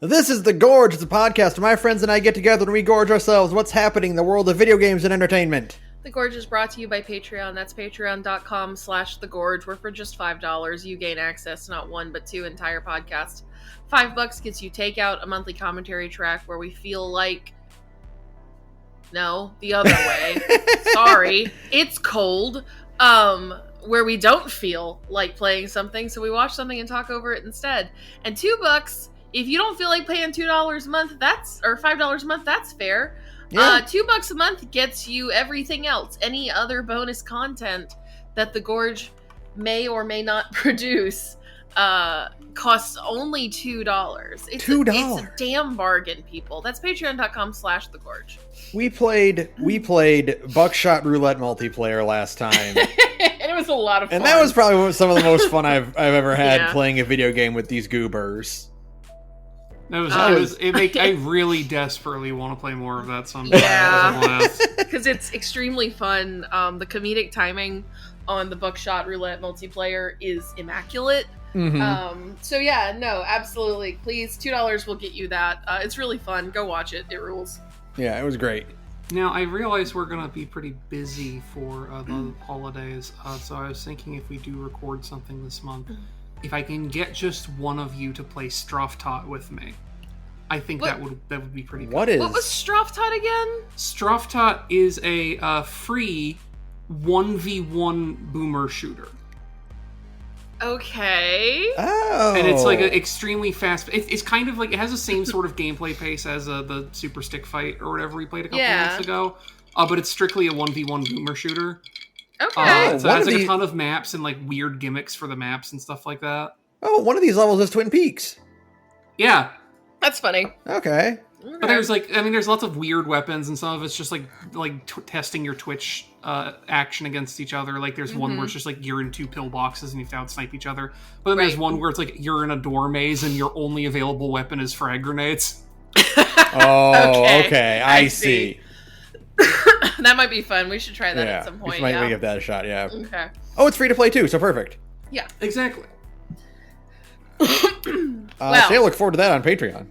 This is The Gorge. It's a podcast where my friends and I get together and we gorge ourselves. What's happening in the world of video games and entertainment? The Gorge is brought to you by Patreon. That's patreon.com/thegorge, where for just $5 you gain access to not one but two entire podcasts. $5 gets you Takeout, a monthly commentary track where we feel like... No, the other way. Sorry. It's cold. Where we don't feel like playing something, so we watch something and talk over it instead. And $2, if you don't feel like paying $2 a month, or $5 a month, that's fair. Yeah. $2 a month gets you everything else. Any other bonus content that the Gorge may or may not produce costs only $2. It's $2. It's a damn bargain, people. That's patreon.com/thegorge. We played Buckshot Roulette multiplayer last time. And it was a lot of fun. And that was probably some of the most fun I've ever had playing a video game with these goobers. I really desperately want to play more of that sometime. Yeah, because it's extremely fun. The comedic timing on the Buckshot Roulette multiplayer is immaculate. Mm-hmm. So yeah, no, absolutely. Please, $2 will get you that. It's really fun. Go watch it. It rules. Yeah, it was great. Now, I realize we're going to be pretty busy for the holidays, so I was thinking if we do record something this month, if I can get just one of you to play Straftat with me, I think that would be pretty good. What was Straftat again? Straftat is a free 1v1 boomer shooter. Okay. Oh. And it's like an extremely fast... It's kind of like... It has the same sort of gameplay pace as the Super Stick Fight or whatever we played a couple months ago. But it's strictly a 1v1 boomer shooter. Okay. So it has like a ton of maps and like weird gimmicks for the maps and stuff like that. Oh, one of these levels is Twin Peaks. Yeah. That's funny. Okay. But there's there's lots of weird weapons, and some of it's just like testing your Twitch action against each other. Like there's one where it's just like you're in two pillboxes and you have to outsnipe each other. But then there's one where it's like you're in a door maze and your only available weapon is frag grenades. Oh, okay. I see. That might be fun. We should try that at some point. We might give that a shot, yeah. Okay. Oh, it's free to play too, so perfect. Yeah. Exactly. So I look forward to that on Patreon.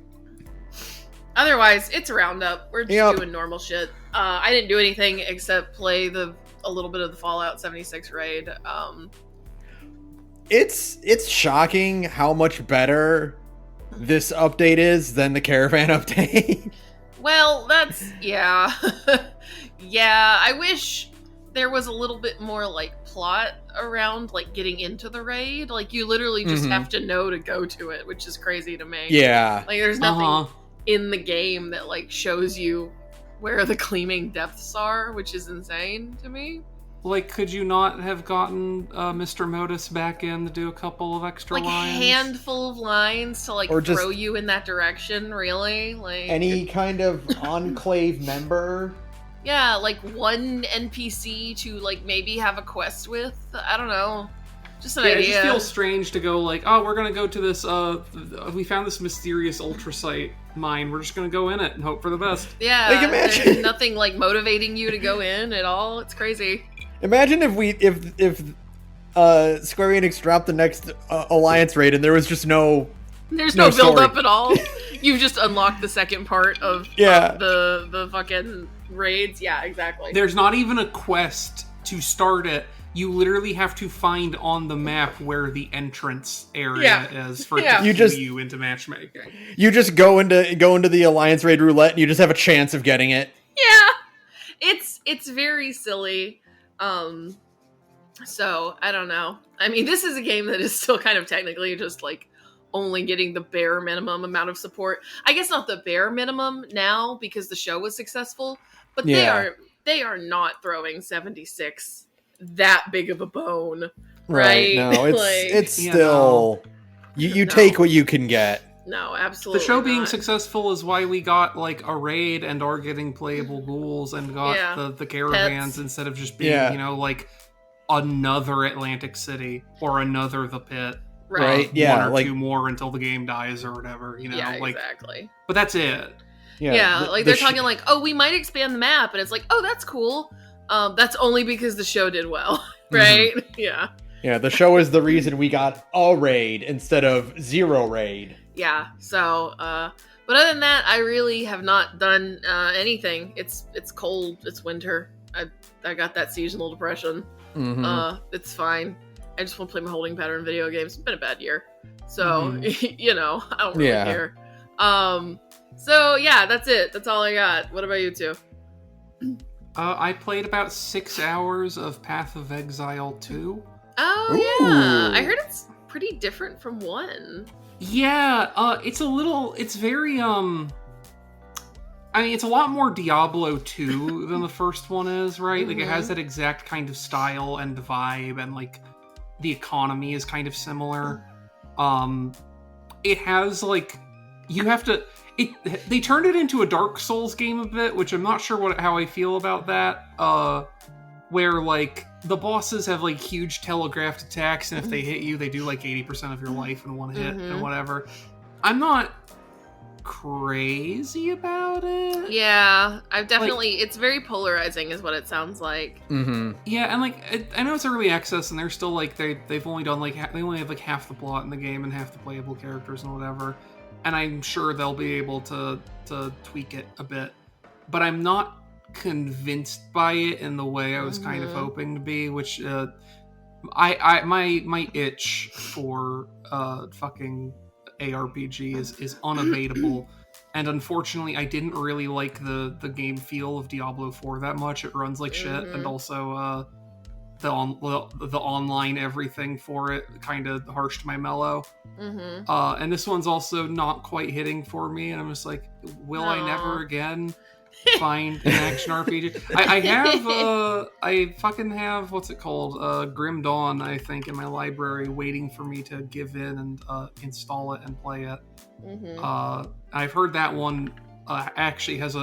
Otherwise, it's a roundup. We're just doing normal shit. I didn't do anything except play a little bit of the Fallout 76 raid. It's shocking how much better this update is than the Caravan update. Well, yeah. Yeah, I wish there was a little bit more, like, plot around, like, getting into the raid. Like, you literally just have to know to go to it, which is crazy to me. Yeah. Like, there's nothing in the game that, like, shows you where the gleaming depths are, which is insane to me. Like, could you not have gotten Mr. Modus back in to do a couple of extra lines? Like, a handful of lines to, like, throw you in that direction, really? Like any kind of Enclave member? Yeah, like, one NPC to, like, maybe have a quest with? I don't know. Just an idea. It just feels strange to go, like, oh, we're gonna go to this, we found this mysterious ultrasite mine, we're just gonna go in it and hope for the best. Yeah, like, there's nothing, like, motivating you to go in at all. It's crazy. Imagine if Square Enix dropped the next Alliance raid and there was just no build up at all. You've just unlocked the second part of the fucking raids. Yeah, exactly. There's not even a quest to start it. You literally have to find on the map where the entrance area is for it to cue you into matchmaking. You just go into the Alliance raid roulette and you just have a chance of getting it. Yeah. It's very silly. So I don't know. I mean, this is a game that is still kind of technically just like only getting the bare minimum amount of support. I guess not the bare minimum now because the show was successful, but they are not throwing 76 that big of a bone, right? No, it's still you take what you can get. No, absolutely. The show being successful is why we got like a raid and are getting playable ghouls and got the caravans instead of just being like another Atlantic City or another The Pit. Right. One or two more until the game dies or whatever. Exactly. But that's it. Yeah, they're talking like, oh, we might expand the map, and it's like, oh, that's cool. That's only because the show did well, right? Yeah. Yeah, the show is the reason we got a raid instead of zero raid. yeah. So, but other than that, I really have not done anything. It's cold. It's winter. I got that seasonal depression. Mm-hmm. It's fine. I just want to play my holding pattern video games. It's been a bad year, so you know, I don't really care. So yeah, that's it. That's all I got. What about you two? I played about 6 hours of Path of Exile 2. Oh Ooh. yeah, I heard it's pretty different from 1. Yeah, it's very, I mean, it's a lot more Diablo 2 than the first one is, right? Like, it has that exact kind of style and vibe, and, like, the economy is kind of similar. It has, like, you have to... They turned it into a Dark Souls game a bit, which I'm not sure how I feel about that. Where, like, the bosses have, like, huge telegraphed attacks, and if they hit you, they do, like, 80% of your life in one hit, and whatever. I'm not crazy about it. Yeah, I've definitely... Like, it's very polarizing, is what it sounds like. Yeah, and, like, I know it's early access, and they're still, like, they've only done, like, they only have, like, half the plot in the game and half the playable characters and whatever. And I'm sure they'll be able to tweak it a bit. But I'm not convinced by it in the way I was kind of hoping to be, which my itch for fucking ARPG is unabateable. And unfortunately, I didn't really like the game feel of Diablo 4 that much. It runs like shit, and also the online everything for it kind of harshed my mellow. And this one's also not quite hitting for me, and I'm just like, will I never again find an action RPG? I fucking have, what's it called? Grim Dawn, I think, in my library waiting for me to give in and install it and play it. I've heard that one actually has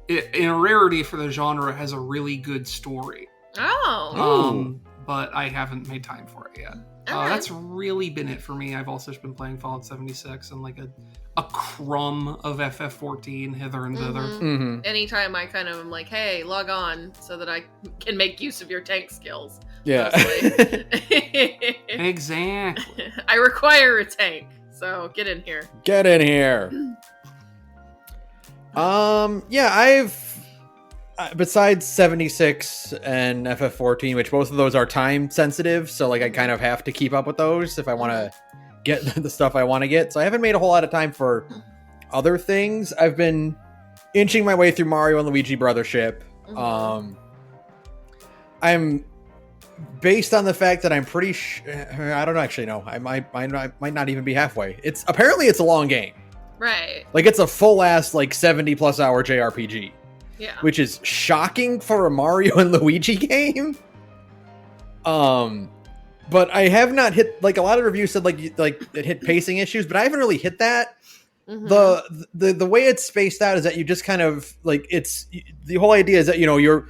in a rarity for the genre, has a really good story. But I haven't made time for it yet. That's really been it for me. I've also been playing Fallout 76 and like a crumb of FF14 hither and thither. Anytime I kind of am like, hey, log on so that I can make use of your tank skills. Yeah. Exactly. I require a tank, so get in here. Get in here. Yeah, I've besides 76 and FF14, which both of those are time sensitive, so like I kind of have to keep up with those if I want to get the stuff I want to get. So I haven't made a whole lot of time for other things. I've been inching my way through Mario and Luigi Brothership. I'm based on the fact that I'm pretty I don't actually know. I might not even be halfway. It's a long game. Right. Like it's a full ass like 70 plus hour JRPG. Yeah. Which is shocking for a Mario and Luigi game. But I have not hit, like a lot of reviews said like it hit pacing issues, but I haven't really hit that. The way it's spaced out is that you just kind of like, it's the whole idea is that, you know, you're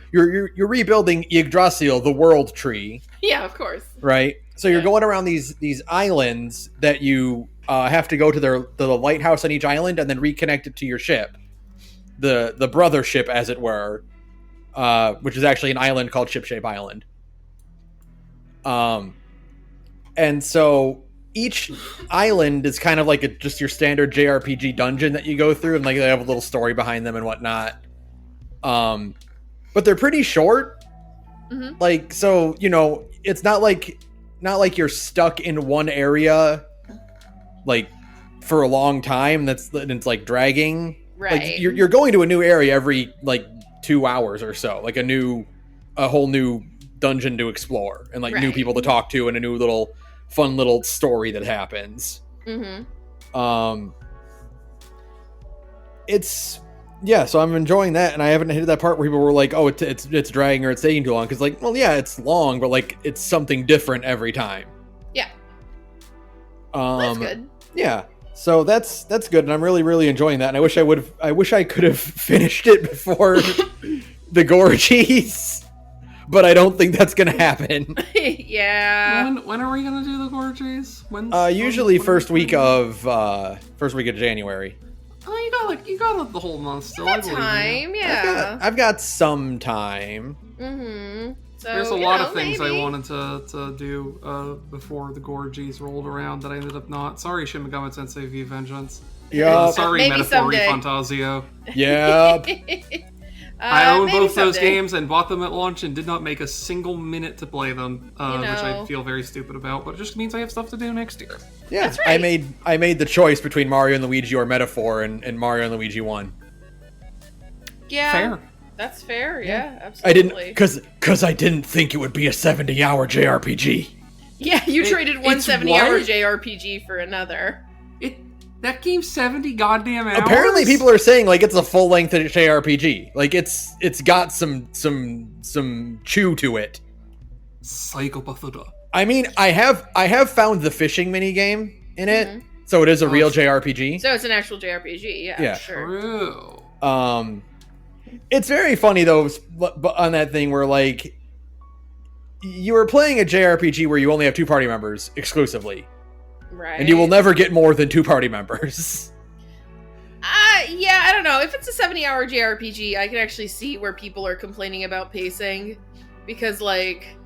rebuilding Yggdrasil, the world tree. Yeah, of course. Right. So you're going around these islands that you have to go to the lighthouse on each island and then reconnect it to your ship. The brother ship, as it were, which is actually an island called Ship Shape Island. And so each island is kind of like just your standard JRPG dungeon that you go through, and like they have a little story behind them and whatnot. But they're pretty short. Like, so, you know, it's not like you're stuck in one area like for a long time. It's like dragging. Right. Like you're going to a new area every like 2 hours or so, like a whole new dungeon to explore and like new people to talk to and a new fun little story that happens. So I'm enjoying that, and I haven't hit that part where people were like, oh, it's dragging or it's taking too long, because like, well, yeah, it's long, but like it's something different every time. Yeah. That's good. Yeah. So that's good, and I'm really, really enjoying that. And I wish I could have finished it before the Gorgies, but I don't think that's gonna happen. Yeah. When are we gonna do the Gorgies? Usually first week of January. Oh, you got the whole month still. You got time, yeah. I've got some time. So, there's a lot of things maybe. I wanted to do before the Gorgies rolled around that I ended up not. Sorry, Shin Megami Tensei V Vengeance. Yeah. Sorry, Maybe Metaphori someday. Fantasio. Yep. I own maybe both those someday. games and bought them at launch and did not make a single minute to play them, which I know. feel very stupid about. But it just means I have stuff to do next year. Yeah, That's right. I made the choice between Mario and Luigi or Metaphor, and Mario and Luigi won. Yeah. Fair. That's fair. Yeah, I absolutely. didn't, because I didn't think it would be a 70-hour JRPG. Yeah, you traded one it's 70-hour what? JRPG for another. That game's 70 goddamn hours? Apparently, people are saying like it's a full-length JRPG. Like it's got some chew to it. Psychopath. I mean, I have found the fishing minigame in it, so it is a real JRPG. So it's an actual JRPG. Yeah. Sure. True. It's very funny though, on that thing where like you are playing a JRPG where you only have 2 party members exclusively, Right. and you will never get more than 2 party members. Yeah, I don't know. If it's a 70-hour JRPG, I can actually see where people are complaining about pacing. Because, like,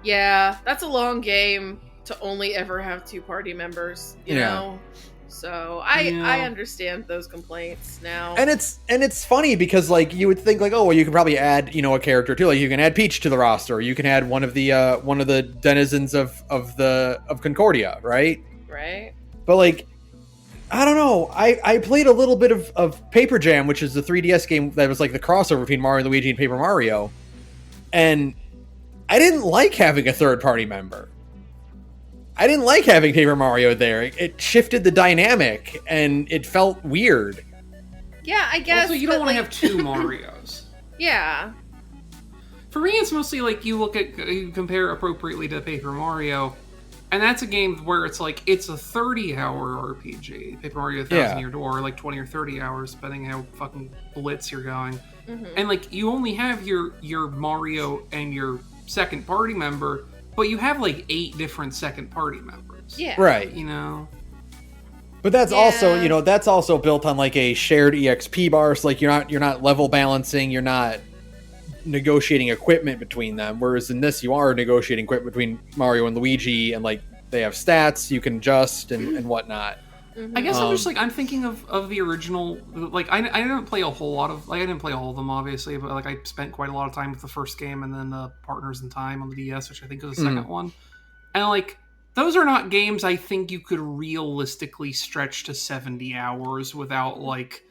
yeah, that's a long game to only ever have 2 party members, you know? So, I understand those complaints now. And it's funny because, like, you would think, like, oh, well, you could probably add, a character too. Like, you can add Peach to the roster. Or you can add one of the denizens of Concordia, right? Right? But, like, I don't know. I played a little bit of Paper Jam, which is the 3DS game that was like the crossover between Mario and Luigi and Paper Mario. And I didn't like having a third party member. I didn't like having Paper Mario there. It shifted the dynamic and it felt weird. Yeah, I guess. Also, you don't want to have 2 Marios. Yeah. For me, it's mostly like you compare appropriately to Paper Mario. And that's a game where it's like, it's a 30-hour RPG. Paper Mario 1,000 Year Door, like 20 or 30 hours, depending how fucking blitz you're going. Mm-hmm. And like, you only have your Mario and your second party member, but you have like 8 different second party members. Yeah. Right. But that's also built on like a shared EXP bar. So like you're not level balancing, you're not negotiating equipment between them, whereas in this you are negotiating equipment between Mario and Luigi, and like they have stats you can adjust and whatnot. I guess I'm just like, I'm thinking of the original, like I didn't play a whole lot of, like I didn't play all of them obviously, but like I spent quite a lot of time with the first game and then Partners in Time on the DS, which I think was the second one, and like those are not games I think you could realistically stretch to 70 hours without like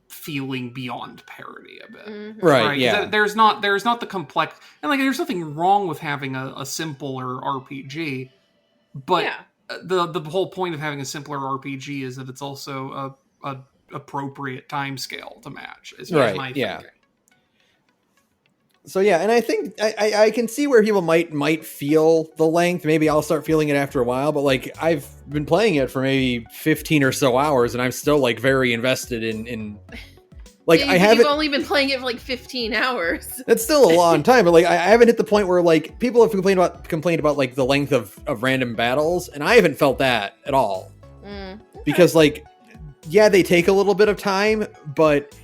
feeling beyond parody a bit. Right? Yeah. There's not the complex, and like there's nothing wrong with having a simpler RPG, but the whole point of having a simpler RPG is that it's also a appropriate time scale to match. Is my thinking. So yeah, and I think I can see where people might feel the length. Maybe I'll start feeling it after a while, but like I've been playing it for maybe 15 or so hours, and I'm still like very invested in like You've only been playing it for like 15 hours. That's still a long time, but like I haven't hit the point where like people have complained about like the length of random battles, and I haven't felt that at all. Okay. Because like, yeah, they take a little bit of time, but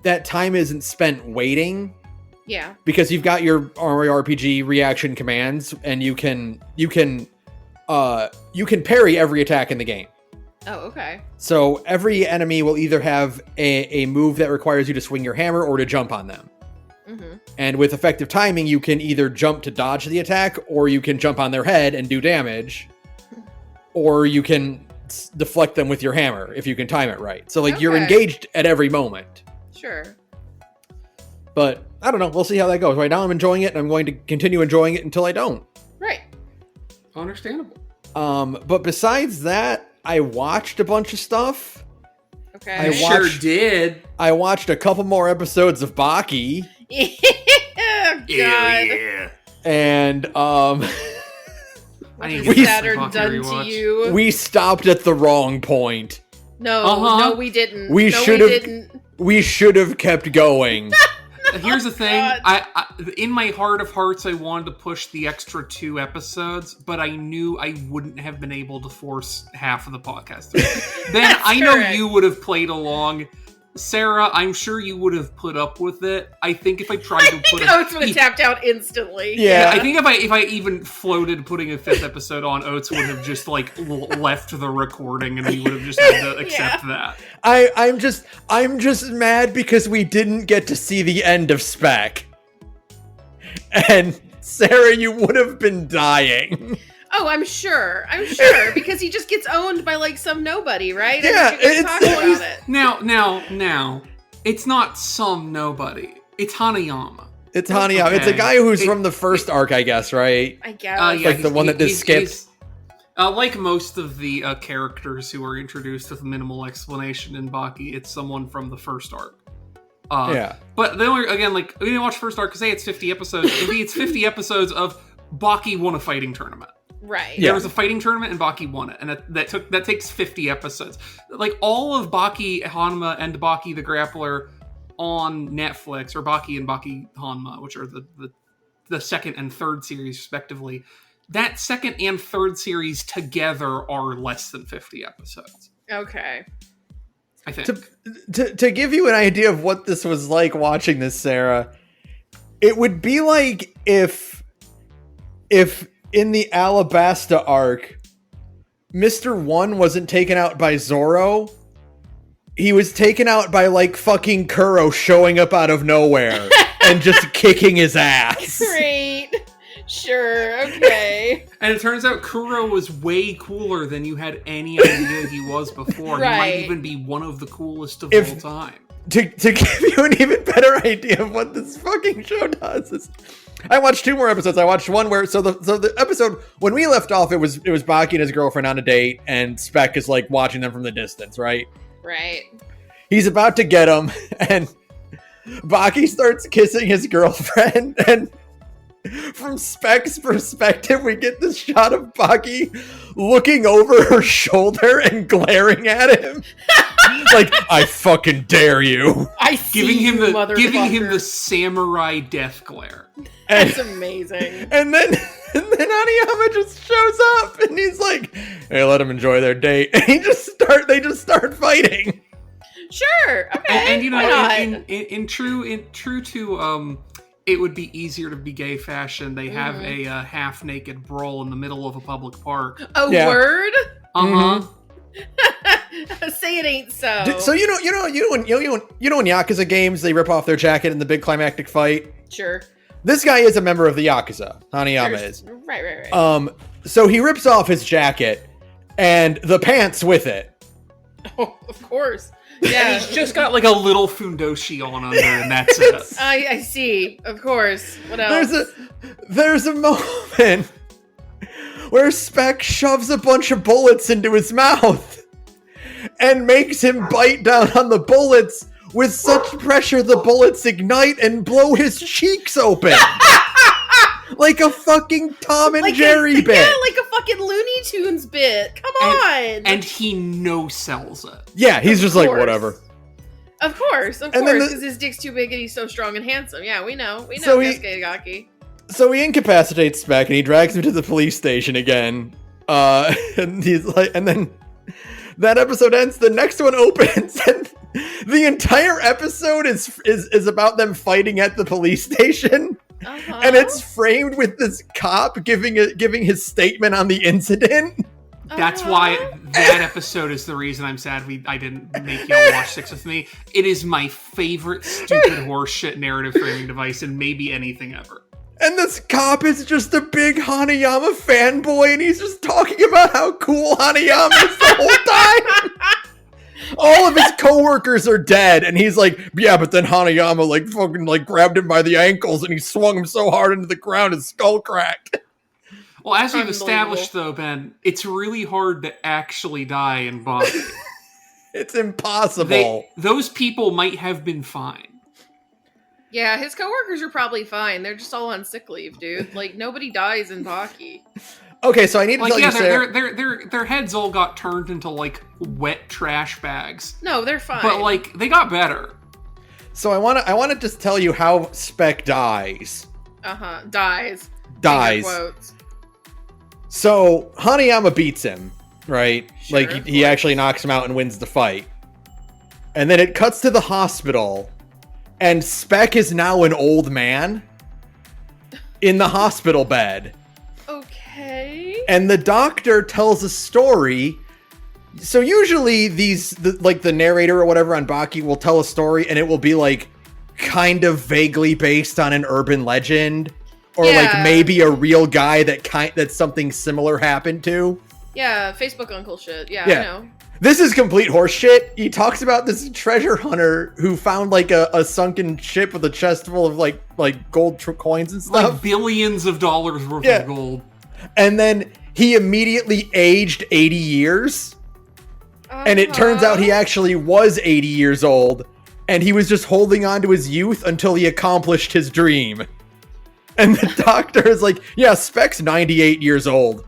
that time isn't spent waiting. Yeah. Because you've got your RPG reaction commands, and you can parry every attack in the game. Oh, okay. So every enemy will either have a move that requires you to swing your hammer or to jump on them. Mm-hmm. And with effective timing, you can either jump to dodge the attack, or you can jump on their head and do damage, or you can deflect them with your hammer if you can time it right. So like you're engaged at every moment. Sure. But I don't know. We'll see how that goes. Right now I'm enjoying it, and I'm going to continue enjoying it until I don't. Right. Understandable. But besides that, I watched a bunch of stuff. Okay. I sure did. I watched a couple more episodes of Baki. God. Yeah. And Saturn done to you. We stopped at the wrong point. No, we didn't. We should have kept going. Here's the thing. I in my heart of hearts, I wanted to push the extra 2 episodes, but I knew I wouldn't have been able to force half of the podcast through. Then I know you would have played along, Sarah, I'm sure you would have put up with it. I think if I tried to put Oates would have tapped out instantly. Yeah. I think if I even floated putting a 5th episode on, Oates would have just like left the recording, and we would have just had to accept that. I'm just mad because we didn't get to see the end of Spec. And Sarah, you would have been dying. Oh, I'm sure, because he just gets owned by like some nobody, right? Yeah, about it. Now, it's not some nobody. It's Hanayama. It's Hanayama. Okay. It's a guy who's from the first arc, I guess, right? I guess. Yeah, like the one that just skipped. Like most of the characters who are introduced with minimal explanation in Baki, it's someone from the first arc. Yeah. But then again, like, we didn't watch first arc because it's 50 episodes. Maybe it's 50 episodes of Baki won a fighting tournament. Right. There was a fighting tournament and Baki won it, and that takes 50 episodes. Like all of Baki Hanma and Baki the Grappler on Netflix, or Baki and Baki Hanma, which are the second and third series respectively. That second and third series together are less than 50 episodes. Okay. I think. To give you an idea of what this was like watching this, Sarah, it would be like if in the Alabasta arc, Mr. 1 wasn't taken out by Zoro. He was taken out by, like, fucking Kuro showing up out of nowhere and just kicking his ass. Great. Sure, okay. And it turns out Kuro was way cooler than you had any idea he was before. Right. He might even be one of the coolest of all time. To give you an even better idea of what this fucking show does is... I watched 2 more episodes. I watched one where the episode when we left off, it was Baki and his girlfriend on a date, and Spec is like watching them from the distance, right? Right. He's about to get him, and Baki starts kissing his girlfriend, and from Spec's perspective, we get this shot of Baki looking over her shoulder and glaring at him. Like, I fucking dare you. I see giving him the samurai death glare. That's amazing. And then Hanayama just shows up and he's like, hey, let them enjoy their date. And they just start fighting. Sure. Okay. And you know, why not? in true to it would be easier to be gay fashion. They have a half-naked brawl in the middle of a public park. Word? Uh-huh. Say it ain't so. So you know in Yakuza games they rip off their jacket in the big climactic fight. Sure. This guy is a member of the Yakuza. Hanayama is. Right. So he rips off his jacket and the pants with it. Oh, of course. Yeah. He's just got like a little fundoshi on under, and that's it. I see. Of course. What else? There's a moment where Spec shoves a bunch of bullets into his mouth and makes him bite down on the bullets with such pressure the bullets ignite and blow his cheeks open. Like a fucking Tom and Jerry bit. Yeah, like a fucking Looney Tunes bit. Come on. And he no-sells it. Yeah, he's just like, whatever. Of course, because his dick's too big and he's so strong and handsome. Yeah, we know. So Keisuke. So he incapacitates Spec and he drags him to the police station again. And he's like, and then that episode ends. The next one opens, and the entire episode is about them fighting at the police station. Uh-huh. And it's framed with this cop giving his statement on the incident. That's why that episode is the reason I'm sad I didn't make y'all watch 6 with me. It is my favorite stupid horseshit narrative framing device in maybe anything ever. And this cop is just a big Hanayama fanboy, and he's just talking about how cool Hanayama is the whole time. All of his coworkers are dead, and he's like, yeah, but then Hanayama fucking grabbed him by the ankles, and he swung him so hard into the ground his skull cracked. Well, as we've established, though, Ben, it's really hard to actually die in Baki. It's impossible. Those people might have been fine. Yeah, his coworkers are probably fine. They're just all on sick leave, dude. Like, nobody dies in Baki. Okay, so I need to tell you, Sarah. Their heads all got turned into, wet trash bags. No, they're fine. But, they got better. So I want to just tell you how Spec dies. Dies. Quotes. So Hanayama beats him, right? Sure, he actually knocks him out and wins the fight. And then it cuts to the hospital, and Speck is now an old man in the hospital bed. Okay. And the doctor tells a story. So usually the narrator or whatever on Baki will tell a story, and it will be like kind of vaguely based on an urban legend, or like maybe a real guy that something similar happened to. Yeah, Facebook uncle shit. Yeah, I know. This is complete horse shit. He talks about this treasure hunter who found like a sunken ship with a chest full of like gold coins and stuff. Like billions of dollars worth of gold. And then he immediately aged 80 years. And it turns out he actually was 80 years old. And he was just holding on to his youth until he accomplished his dream. And the doctor is like, yeah, Speck's 98 years old.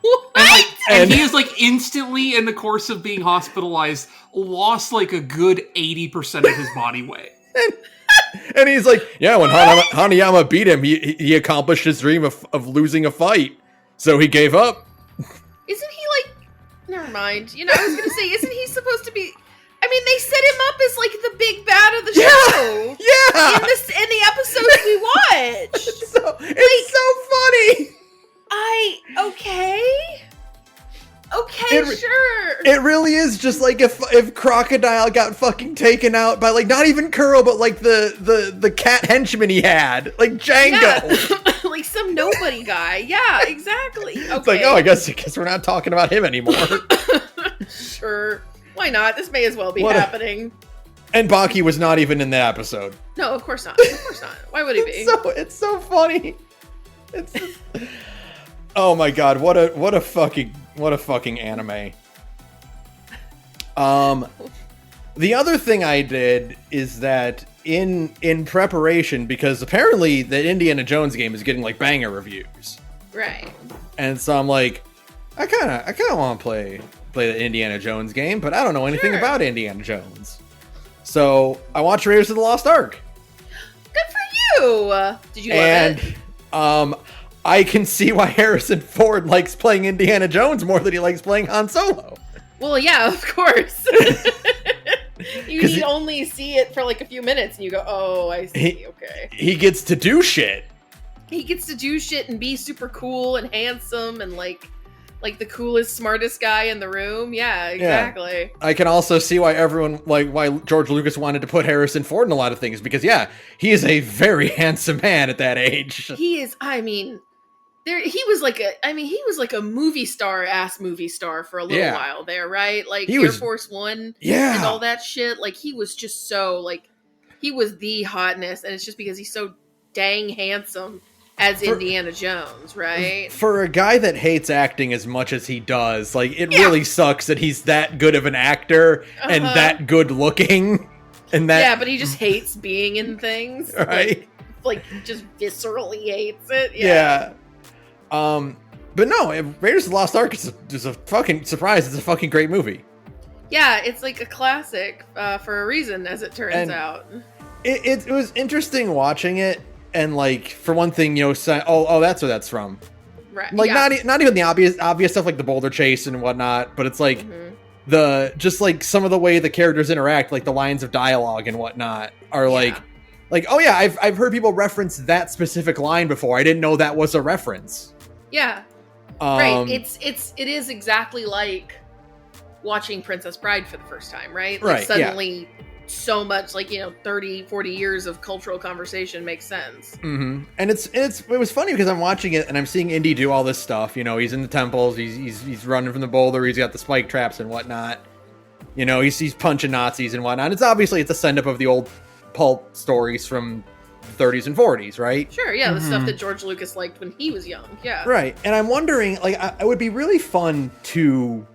What? And he is like instantly, in the course of being hospitalized, lost like a good 80% of his body weight. And he's like, yeah, when Hanayama beat him, he accomplished his dream of losing a fight. So he gave up. Isn't he like... Never mind. You know, I was going to say, isn't he supposed to be... I mean, they set him up as like the big bad of the show. Yeah. In the episodes we watched. It's so funny. Okay, sure. It really is just like if Crocodile got fucking taken out by like not even Kuro, but like the cat henchman he had, like Django. Yeah. Like some nobody guy. Yeah, exactly. Okay. It's like, oh, I guess we're not talking about him anymore. Sure. Why not? This may as well be happening. And Baki was not even in the episode. No, of course not. Of course not. Why would he be? It's so funny. It's just... Oh my god, what a fucking anime. The other thing I did is that in preparation, because apparently the Indiana Jones game is getting like banger reviews. Right. And so I'm like, I kinda wanna play the Indiana Jones game, but I don't know anything about Indiana Jones. So I watched Raiders of the Lost Ark. Good for you! Did you love it? I can see why Harrison Ford likes playing Indiana Jones more than he likes playing Han Solo. Well, yeah, of course. You only see it for like a few minutes and you go, oh, I see, okay. He gets to do shit. He gets to do shit and be super cool and handsome and like the coolest, smartest guy in the room. Yeah, exactly. Yeah. I can also see why why George Lucas wanted to put Harrison Ford in a lot of things, because he is a very handsome man at that age. He is, he was like a movie star for a little while there, right? Like Air Force One and all that shit. Like he was just so like, he was the hotness, and it's just because he's so dang handsome as Indiana Jones, right? For a guy that hates acting as much as he does, like it really sucks that he's that good of an actor and that good looking. And that but he just hates being in things. Right. Like just viscerally hates it. Yeah. But no, Raiders of the Lost Ark is a fucking surprise. It's a fucking great movie. Yeah, it's like a classic for a reason, as it turns out. It was interesting watching it, and like for one thing, oh, that's where that's from. Right. Like not even the obvious stuff like the boulder chase and whatnot, but it's like just like some of the way the characters interact, like the lines of dialogue and whatnot are like, oh yeah, I've heard people reference that specific line before. I didn't know that was a reference. Yeah. Right. It is exactly like watching Princess Bride for the first time, right? Like suddenly so much, like, 30, 40 years of cultural conversation makes sense. Mm-hmm. And it was funny because I'm watching it and I'm seeing Indy do all this stuff. He's in the temples, he's running from the boulder, he's got the spike traps and whatnot. He's punching Nazis and whatnot. It's a send-up of the old pulp stories from the 30s and 40s, right? Sure, yeah, the stuff that George Lucas liked when he was young, yeah. Right, and I'm wondering, like, it would be really fun to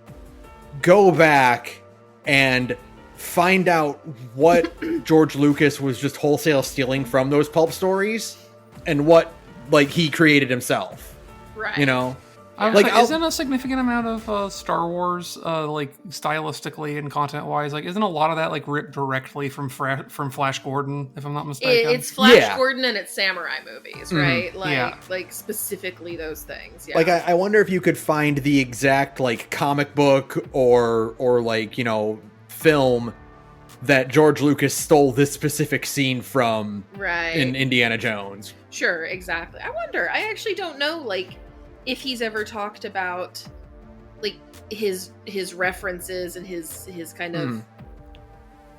go back and find out what George Lucas was just wholesale stealing from those pulp stories and what, like, he created himself. Right. Isn't a significant amount of Star Wars, like stylistically and content-wise, like isn't a lot of that like ripped directly from Flash Gordon, if I'm not mistaken? It's Flash Gordon and it's samurai movies, right? Like specifically those things. Yeah. Like I wonder if you could find the exact like comic book or like film that George Lucas stole this specific scene from right in Indiana Jones. Sure, exactly. I wonder. I actually don't know, like, if he's ever talked about, like, his references and his kind of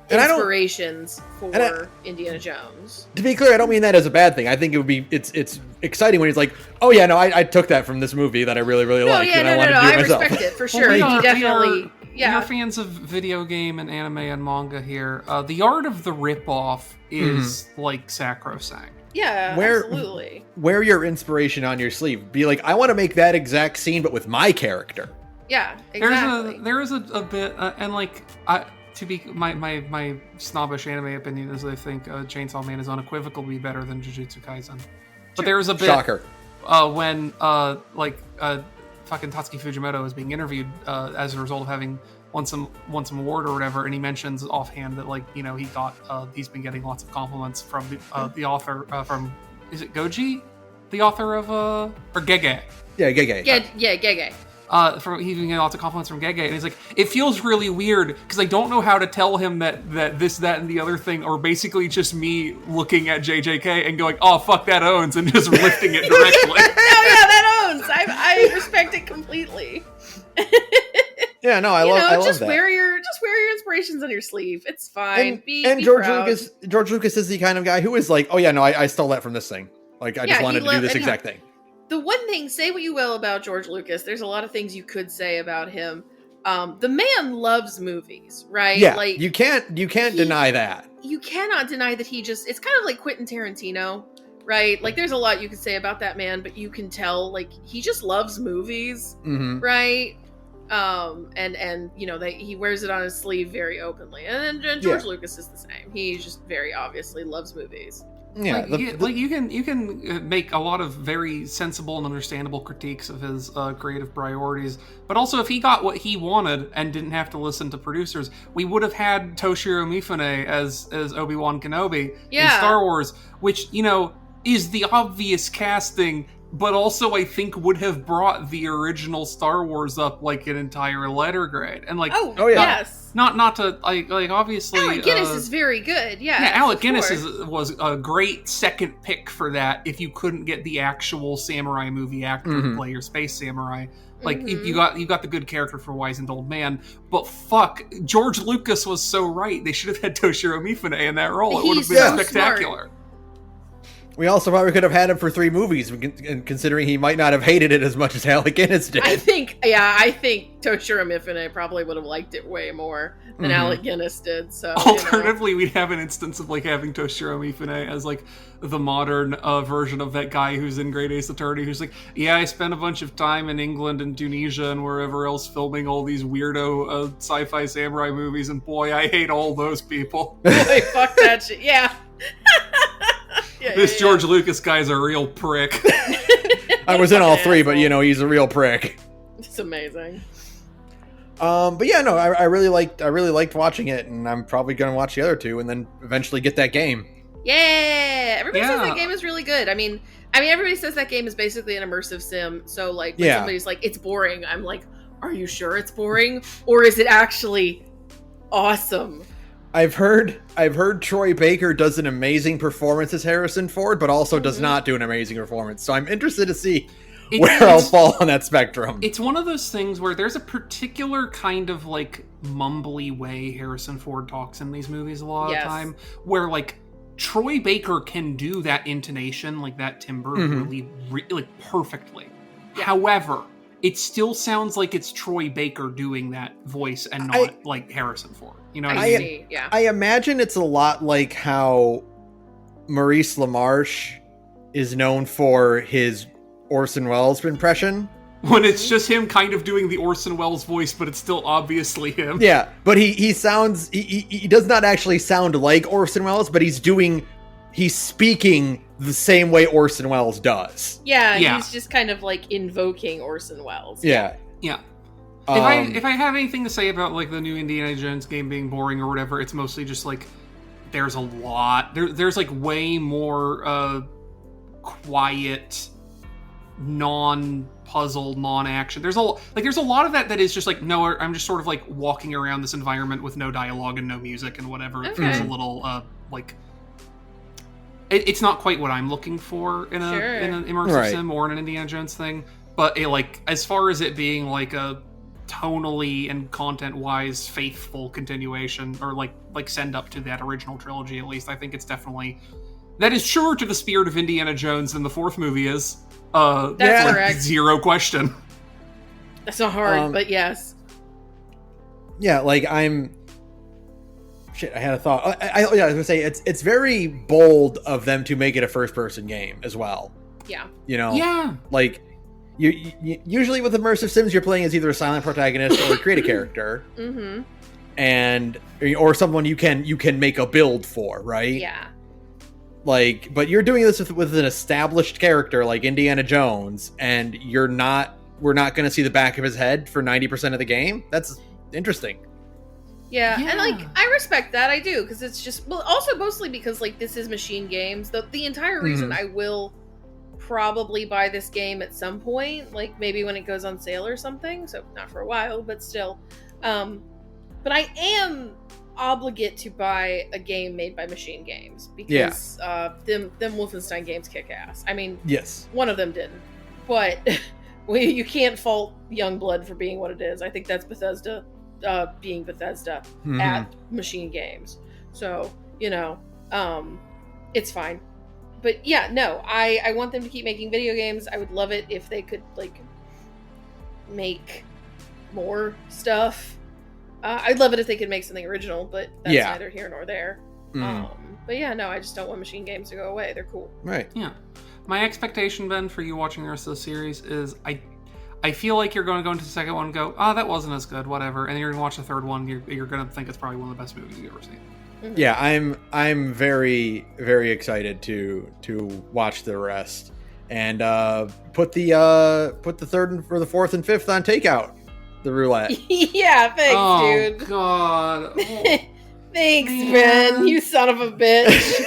inspirations for Indiana Jones. To be clear, I don't mean that as a bad thing. I think it would be it's exciting when he's like, oh yeah, no, I took that from this movie that I really liked, and I wanted to do it myself. I respect it for sure. He definitely. We are fans of video game and anime and manga here. The art of the ripoff is like sacrosanct. Yeah, absolutely. Wear your inspiration on your sleeve. Be like, I want to make that exact scene, but with my character. Yeah, exactly. There is a bit, and like, to be my snobbish anime opinion is I think Chainsaw Man is unequivocally better than Jujutsu Kaisen. But there was a bit shocker when fucking Tatsuki Fujimoto is being interviewed as a result of having won some award or whatever, and he mentions offhand that, like, you know, he thought he's been getting lots of compliments from the author from, is it Goji, the author of or Gege? Yeah, Gege. Yeah, Gege. He's been getting lots of compliments from Gege, and he's like, it feels really weird because I don't know how to tell him that this, that, and the other thing are basically just me looking at JJK and going, oh fuck, that owns, and just lifting it directly. Oh yeah, that owns. I respect it completely. Yeah, no, I love just that. Wear your inspirations on your sleeve. It's fine. And George Lucas is the kind of guy who is like, oh yeah, no, I stole that from this thing. Like, I just wanted to do this exact thing. The one thing, say what you will about George Lucas, there's a lot of things you could say about him. The man loves movies, right? Yeah, like, you can't deny that. You cannot deny that it's kind of like Quentin Tarantino, right? Like, there's a lot you could say about that man, but you can tell, like, he just loves movies, right? And you know, he wears it on his sleeve very openly. And George Lucas is the same. He just very obviously loves movies. Yeah, you can make a lot of very sensible and understandable critiques of his creative priorities, but also if he got what he wanted and didn't have to listen to producers, we would have had Toshiro Mifune as Obi-Wan Kenobi in Star Wars, which, you know, is the obvious casting, but also I think would have brought the original Star Wars up like an entire letter grade. And like, yes. Not to like obviously Alec Guinness is very good. Yeah, Alec Guinness was a great second pick for that if you couldn't get the actual samurai movie actor to play your space samurai. Like, you got the good character for Wizened Old Man, but fuck, George Lucas was so right. They should have had Toshiro Mifune in that role. It would have been spectacular. Smart. We also probably could have had him for 3 movies, considering he might not have hated it as much as Alec Guinness did. I think Toshiro Mifune probably would have liked it way more than Alec Guinness did. So, alternatively, we'd have an instance of like having Toshiro Mifune as like the modern version of that guy who's in Great Ace Attorney, who's like, yeah, I spent a bunch of time in England and Tunisia and wherever else filming all these weirdo sci-fi samurai movies, and boy, I hate all those people. Boy, fuck that shit. Yeah. This George Lucas guy's a real prick. I was in all 3, but, you know, he's a real prick. It's amazing. But yeah, no, I really liked watching it, and I'm probably going to watch the other 2 and then eventually get that game. Yeah! Everybody says that game is really good. I mean, everybody says that game is basically an immersive sim, so, like, when somebody's like, it's boring, I'm like, are you sure it's boring? Or is it actually awesome? I've heard Troy Baker does an amazing performance as Harrison Ford, but also does not do an amazing performance. So I'm interested to see where I'll fall on that spectrum. It's one of those things where there's a particular kind of like mumbly way Harrison Ford talks in these movies a lot of the time, where like Troy Baker can do that intonation, like that timbre, really like perfectly. Yeah. However, it still sounds like it's Troy Baker doing that voice and not like Harrison Ford. You know what I mean? I imagine it's a lot like how Maurice LaMarche is known for his Orson Welles impression. When it's just him kind of doing the Orson Welles voice, but it's still obviously him. Yeah, but he sounds... He does not actually sound like Orson Welles, but he's speaking the same way Orson Welles does. Yeah, he's just kind of like invoking Orson Welles. Yeah. If I have anything to say about like the new Indiana Jones game being boring or whatever, it's mostly just like there's a lot. There's like way more quiet non-puzzle, non-action. There's a lot of that is just like, no, I'm just sort of like walking around this environment with no dialogue and no music and whatever. It feels a little like it's not quite what I'm looking for in an immersive sim or in an Indiana Jones thing. But like as far as it being like a tonally and content-wise faithful continuation, or like send up to that original trilogy, at least I think it's definitely that is truer to the spirit of Indiana Jones than the fourth movie is. That's correct. Zero question. That's not hard, but yes. Yeah, like I'm. Shit, I had a thought. I was gonna say it's very bold of them to make it a first-person game as well. Yeah. You know. Yeah. Like, you usually with immersive sims, you're playing as either a silent protagonist or create a character, and or someone you can make a build for, right? Yeah. Like, but you're doing this with an established character like Indiana Jones, and we're not going to see the back of his head for 90% of the game. That's interesting. Yeah, and like I respect that, I do, because it's just also mostly because like this is Machine Games. The entire reason I will probably buy this game at some point, like maybe when it goes on sale or something. So not for a while, but still. But I am obligate to buy a game made by Machine Games because them Wolfenstein games kick ass. I mean, yes, one of them didn't, but you can't fault Youngblood for being what it is. I think that's Bethesda being Bethesda at Machine Games. So it's fine. But yeah, no, I want them to keep making video games. I would love it if they could like make more stuff. I'd love it if they could make something original, but that's neither here nor there. But yeah, no, I just don't want Machine Games to go away. They're cool. Right. Yeah. My expectation, Ben, for you watching the rest of the series is I feel like you're going to go into the second one and go, oh, that wasn't as good, whatever. And then you're going to watch the third one, you're going to think it's probably one of the best movies you've ever seen. Yeah, I'm very, very excited to watch the rest and put the third or the fourth and fifth on takeout. The roulette. Yeah, thanks, dude. Oh, God. Thanks, Ben. You son of a bitch.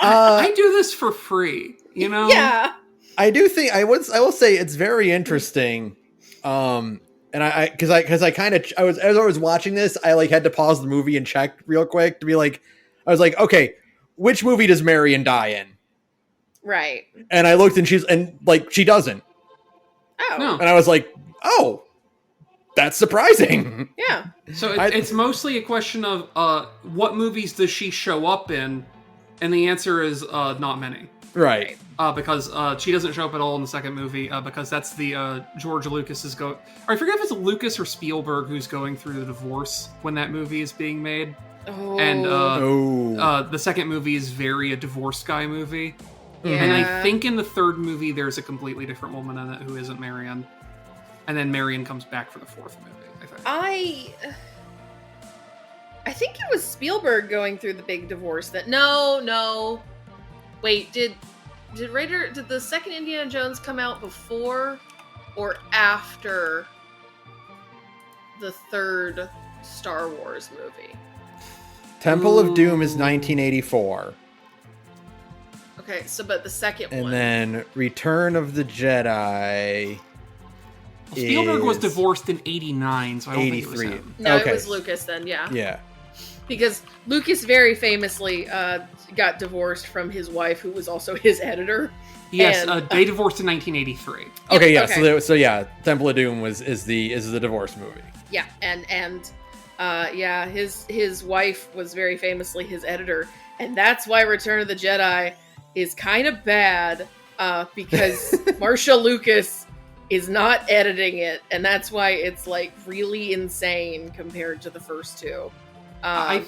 I do this for free, you know? Yeah. I do think I will say it's very interesting. And as I was watching this, I like had to pause the movie and check real quick to be like, I was like, okay, which movie does Marion die in? Right. And I looked and she doesn't. Oh. No. And I was like, oh, that's surprising. Yeah. So it's mostly a question of what movies does she show up in? And the answer is not many. Right. Because she doesn't show up at all in the second movie because that's the George Lucas's go. Or I forget if it's Lucas or Spielberg who's going through the divorce when that movie is being made. Oh. And the second movie is very a divorce guy movie. Yeah. And I think in the third movie there's a completely different woman in it who isn't Marion. And then Marion comes back for the fourth movie, I think. I think it was Spielberg going through the big divorce that no. Wait, did the second Indiana Jones come out before or after the third Star Wars movie? Temple of Doom is 1984. Okay, but the second one. And then Return of the Jedi. Spielberg was divorced in 89, so I don't 83. Think it was him. No, it was Lucas then, yeah. Yeah. Because Lucas very famously got divorced from his wife, who was also his editor. Yes, they divorced in 1983. Okay, yeah. Okay. So yeah, Temple of Doom is the divorce movie. Yeah, and his wife was very famously his editor, and that's why Return of the Jedi is kind of bad because Marcia Lucas is not editing it, and that's why it's like really insane compared to the first two. I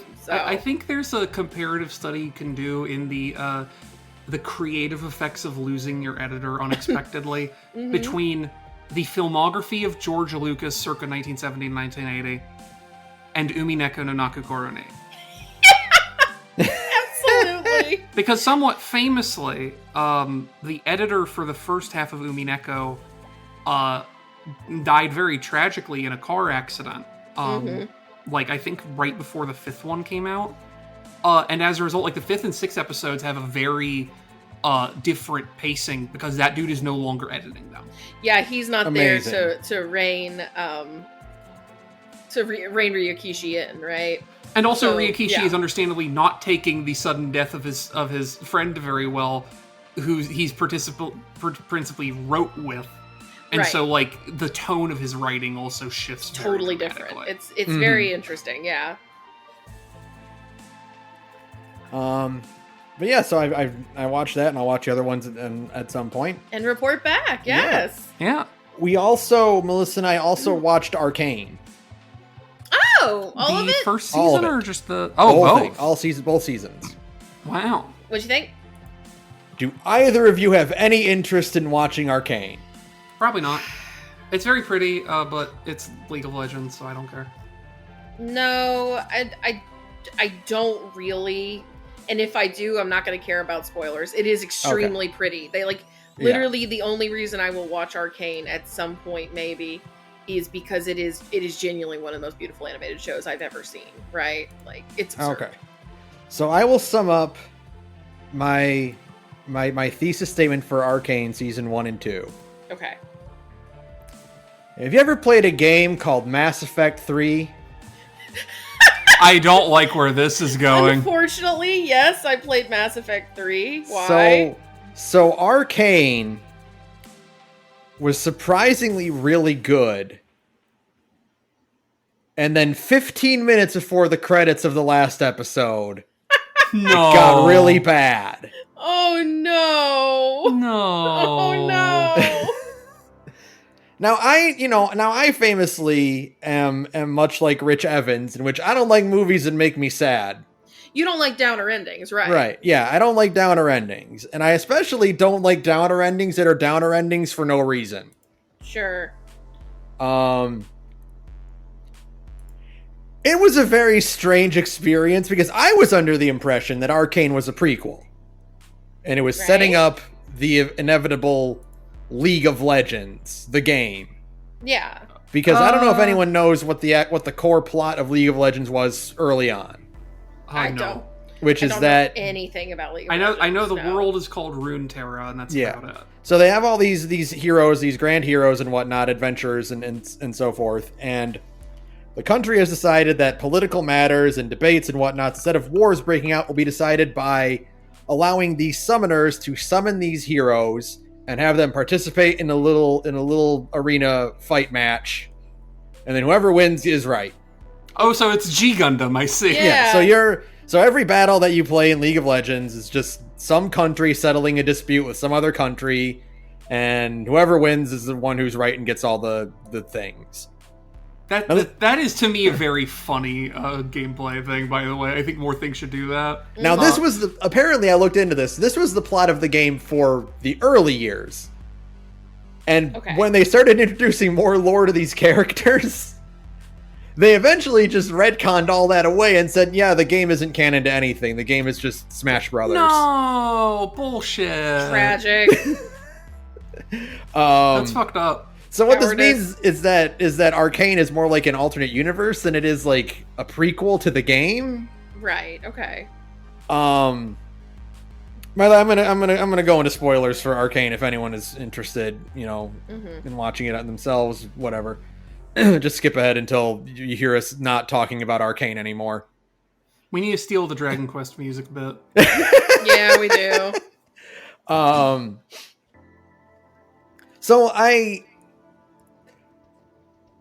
think there's a comparative study you can do in the creative effects of losing your editor unexpectedly between the filmography of George Lucas circa 1970 and 1980 and Umineko no Nakugoro ne. Absolutely. Because somewhat famously, the editor for the first half of Umineko died very tragically in a car accident. Like, I think right before the fifth one came out. And as a result, like, the fifth and sixth episodes have a very different pacing because that dude is no longer editing them. Yeah, he's not Amazing. there to rein Ryokishi in, right? And also, So, Ryokishi yeah. is understandably not taking the sudden death of his friend very well, who he's principally wrote with, and Right. so like the tone of his writing also shifts. Totally very different. dramatically. It's very interesting. Yeah. But yeah, so I watched that, and I'll watch the other ones at some point. And report back. Yes. Yeah. We also, Melissa and I also watched Arcane. Oh, all of The it. first All of season it. or just the All seasons, both seasons. Wow. What'd you think? Do either of you have any interest in watching Arcane? Probably not. It's very pretty, but it's League of Legends, so I don't care. No, I don't really. And if I do, I'm not going to care about spoilers. It is extremely pretty. They literally the only reason I will watch Arcane at some point maybe is because it is genuinely one of the most beautiful animated shows I've ever seen, right? Like, it's absurd. Okay. So I will sum up my thesis statement for Arcane season 1 and 2. Okay. Have you ever played a game called Mass Effect 3? I don't like where this is going. Unfortunately, yes, I played Mass Effect 3. Why? So Arcane was surprisingly really good. And then 15 minutes before the credits of the last episode, No. it got really bad. Oh no. No. Oh no. Now I famously am much like Rich Evans, in which I don't like movies that make me sad. You don't like downer endings, right? Right. Yeah, I don't like downer endings. And I especially don't like downer endings that are downer endings for no reason. Sure. It was a very strange experience because I was under the impression that Arcane was a prequel. And it was setting up the inevitable League of Legends, the game. Yeah. Because I don't know if anyone knows what the core plot of League of Legends was early on. I don't. know. Which I is don't that know anything about League of I know the Legends, world is called Runeterra, and that's about it. So they have all these heroes, these grand heroes and whatnot, adventurers and so forth. And the country has decided that political matters and debates and whatnot, instead of wars breaking out, will be decided by allowing these summoners to summon these heroes and have them participate in a little arena fight match. And then whoever wins is right. Oh, so it's G Gundam, I see. Yeah. So every battle that you play in League of Legends is just some country settling a dispute with some other country, and whoever wins is the one who's right and gets all the things. That is to me a very funny gameplay thing, by the way. I think more things should do that. Now this was apparently I looked into this. This was the plot of the game for the early years. And when they started introducing more lore to these characters, they eventually just retconned all that away and said, yeah, the game isn't canon to anything. The game is just Smash Brothers. No, bullshit. Tragic. That's fucked up. So what this means is that Arcane is more like an alternate universe than it is like a prequel to the game. Right. Okay. I'm gonna go into spoilers for Arcane if anyone is interested, in watching it themselves. Whatever. Just skip ahead until you hear us not talking about Arcane anymore. We need to steal the Dragon Quest music a bit. Yeah, we do. So I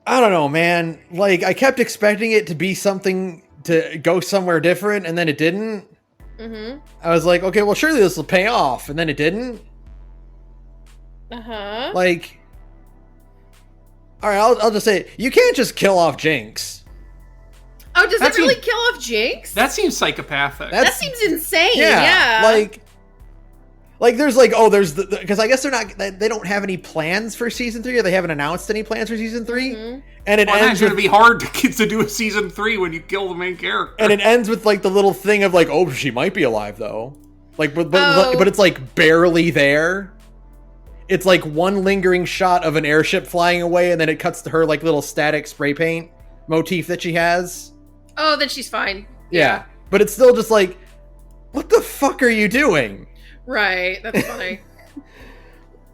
don't know, man. Like, I kept expecting it to be something to go somewhere different, and then it didn't. Mm-hmm. I was like, okay, well, surely this will pay off, and then it didn't. Uh-huh. Like, all right, I'll just say it. You can't just kill off Jinx. Oh, does it really kill off Jinx? That seems psychopathic. That seems insane. Yeah. Like there's because I guess they don't have any plans for season 3, or they haven't announced any plans for season 3. Mm-hmm. And it ends going to be hard to do a season 3 when you kill the main character. And it ends with like the little thing of like, oh, she might be alive though. Like, but it's like barely there. It's like one lingering shot of an airship flying away, and then it cuts to her like little static spray paint motif that she has. Oh, then she's fine. Yeah. But it's still just like, what the fuck are you doing? Right. That's funny.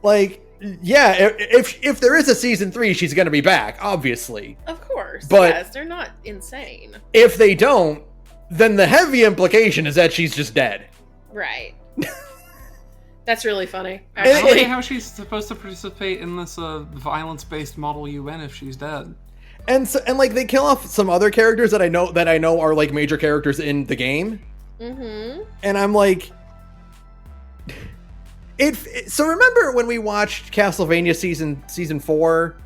Like, yeah, if there is a season 3, she's going to be back, obviously. Of course. But yes, they're not insane. If they don't, then the heavy implication is that she's just dead. Right. That's really funny. I don't Actually, see how she's supposed to participate in this violence-based Model UN if she's dead. And like they kill off some other characters that I know are like major characters in the game. Mm-hmm. And I'm like, so remember when we watched Castlevania season 4,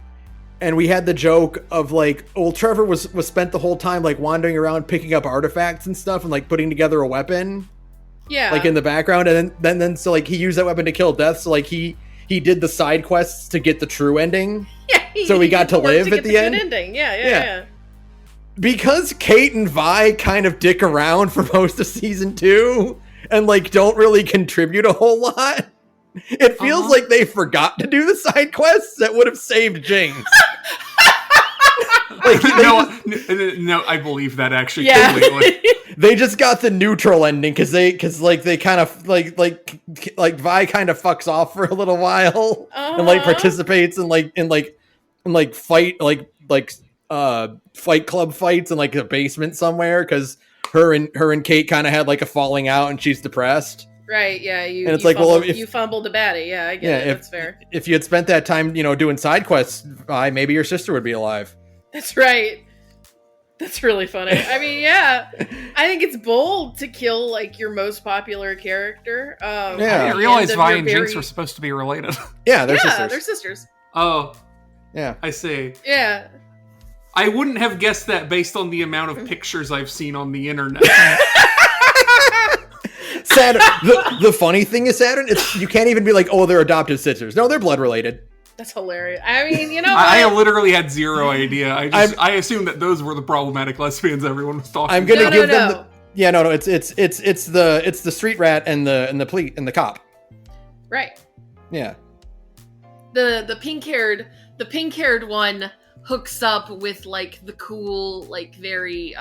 and we had the joke of like, well, Trevor was spent the whole time like wandering around picking up artifacts and stuff and like putting together a weapon. Yeah. Like in the background, and then so like he used that weapon to kill Death. So like he did the side quests to get the true ending. Yeah. So he got to live at the end. Good ending. Yeah. Because Kate and Vi kind of dick around for most of season 2 and like don't really contribute a whole lot. It feels like they forgot to do the side quests that would have saved Jinx. Like, no, I believe that actually completely. They just got the neutral ending because they kind of like Vi kind of fucks off for a little while and like participates in fight club fights in like a basement somewhere because her and Kate kind of had like a falling out and she's depressed. Right, yeah. And it's like, fumbled, well, if you fumbled a baddie. Yeah, I get it. That's fair. If you had spent that time, doing side quests, maybe your sister would be alive. That's right. That's really funny. I mean, yeah. I think it's bold to kill, like, your most popular character. I didn't realize Vi and Jinx were supposed to be related. Yeah, they're sisters. They're sisters. Oh. Yeah. I see. Yeah. I wouldn't have guessed that based on the amount of pictures I've seen on the internet. Saturn. The funny thing is, Saturn, you can't even be like, oh, they're adopted sisters. No, they're blood related. That's hilarious. I mean, you know, I literally had zero idea. I assumed that those were the problematic lesbians everyone was talking. I'm gonna give them. It's the street rat and the cop. Right. Yeah. The pink haired one hooks up with like the cool, like very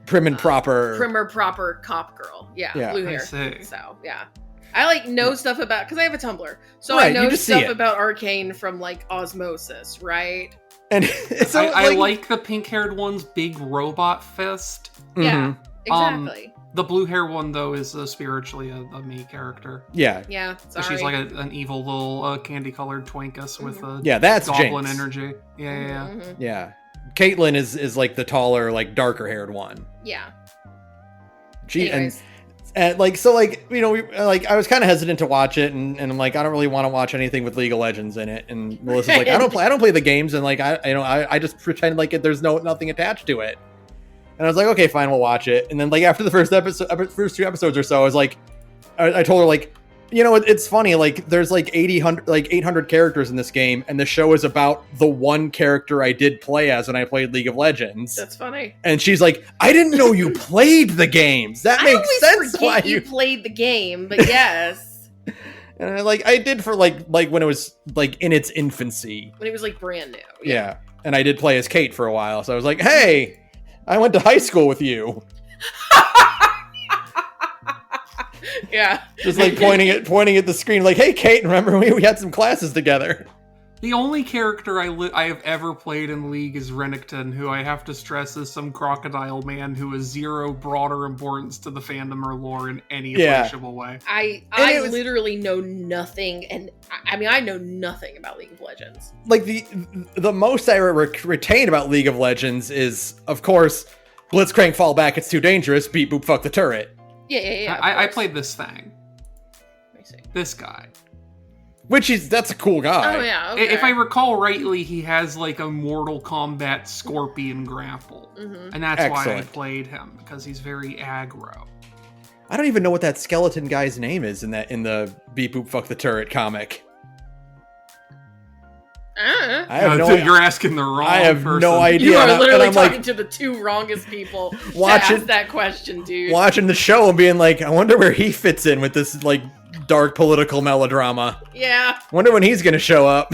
prim and proper cop girl. Yeah. Yeah. Blue hair. So yeah. I like know stuff about because I have a Tumblr, so right, I know stuff about Arcane from like osmosis, right? And so I like the pink-haired one's big robot fist. Yeah, exactly. The blue hair one though is spiritually a me character. Yeah, yeah. So she's like an evil little candy-colored twinkus with a that's goblin Jinx. Energy. Yeah. Caitlyn is like the taller, like darker haired one. Yeah. And like so like I was kind of hesitant to watch it and I'm like I don't really want to watch anything with League of Legends in it, and Melissa's like I don't play the games, and like I just pretend like there's nothing attached to it, and I was like okay fine, we'll watch it. And then like after the first 2 episodes or so I was like I told her like it's funny, like there's like 800 characters in this game, and the show is about the one character I did play as when I played League of Legends. That's funny. And she's like, I didn't know you played the games. That makes sense. Why you played the game, but yes. And I did for like when it was like in its infancy. When it was like brand new. Yeah. And I did play as Kate for a while, so I was like, hey, I went to high school with you. Yeah. Just like pointing at the screen like, hey Kate, remember we had some classes together. The only character I have ever played in League is Renekton, who I have to stress is some crocodile man who has zero broader importance to the fandom or lore in any appreciable way. I literally know nothing, and I mean I know nothing about League of Legends. Like the most I retain about League of Legends is, of course, Blitzcrank fall back, it's too dangerous, beat boop fuck the turret. Yeah. I played this thing. Let me see. This guy. That's a cool guy. Oh yeah. Okay. If I recall rightly, he has like a Mortal Kombat Scorpion grapple, and that's why I played him, because he's very aggro. I don't even know what that skeleton guy's name is in the Beep Boop Fuck the Turret comic. I have you're asking the wrong person. I have no idea. You are literally talking to the 2 wrongest people to ask that question, dude. Watching the show and being like, I wonder where he fits in with this like dark political melodrama. Yeah. Wonder when he's gonna show up.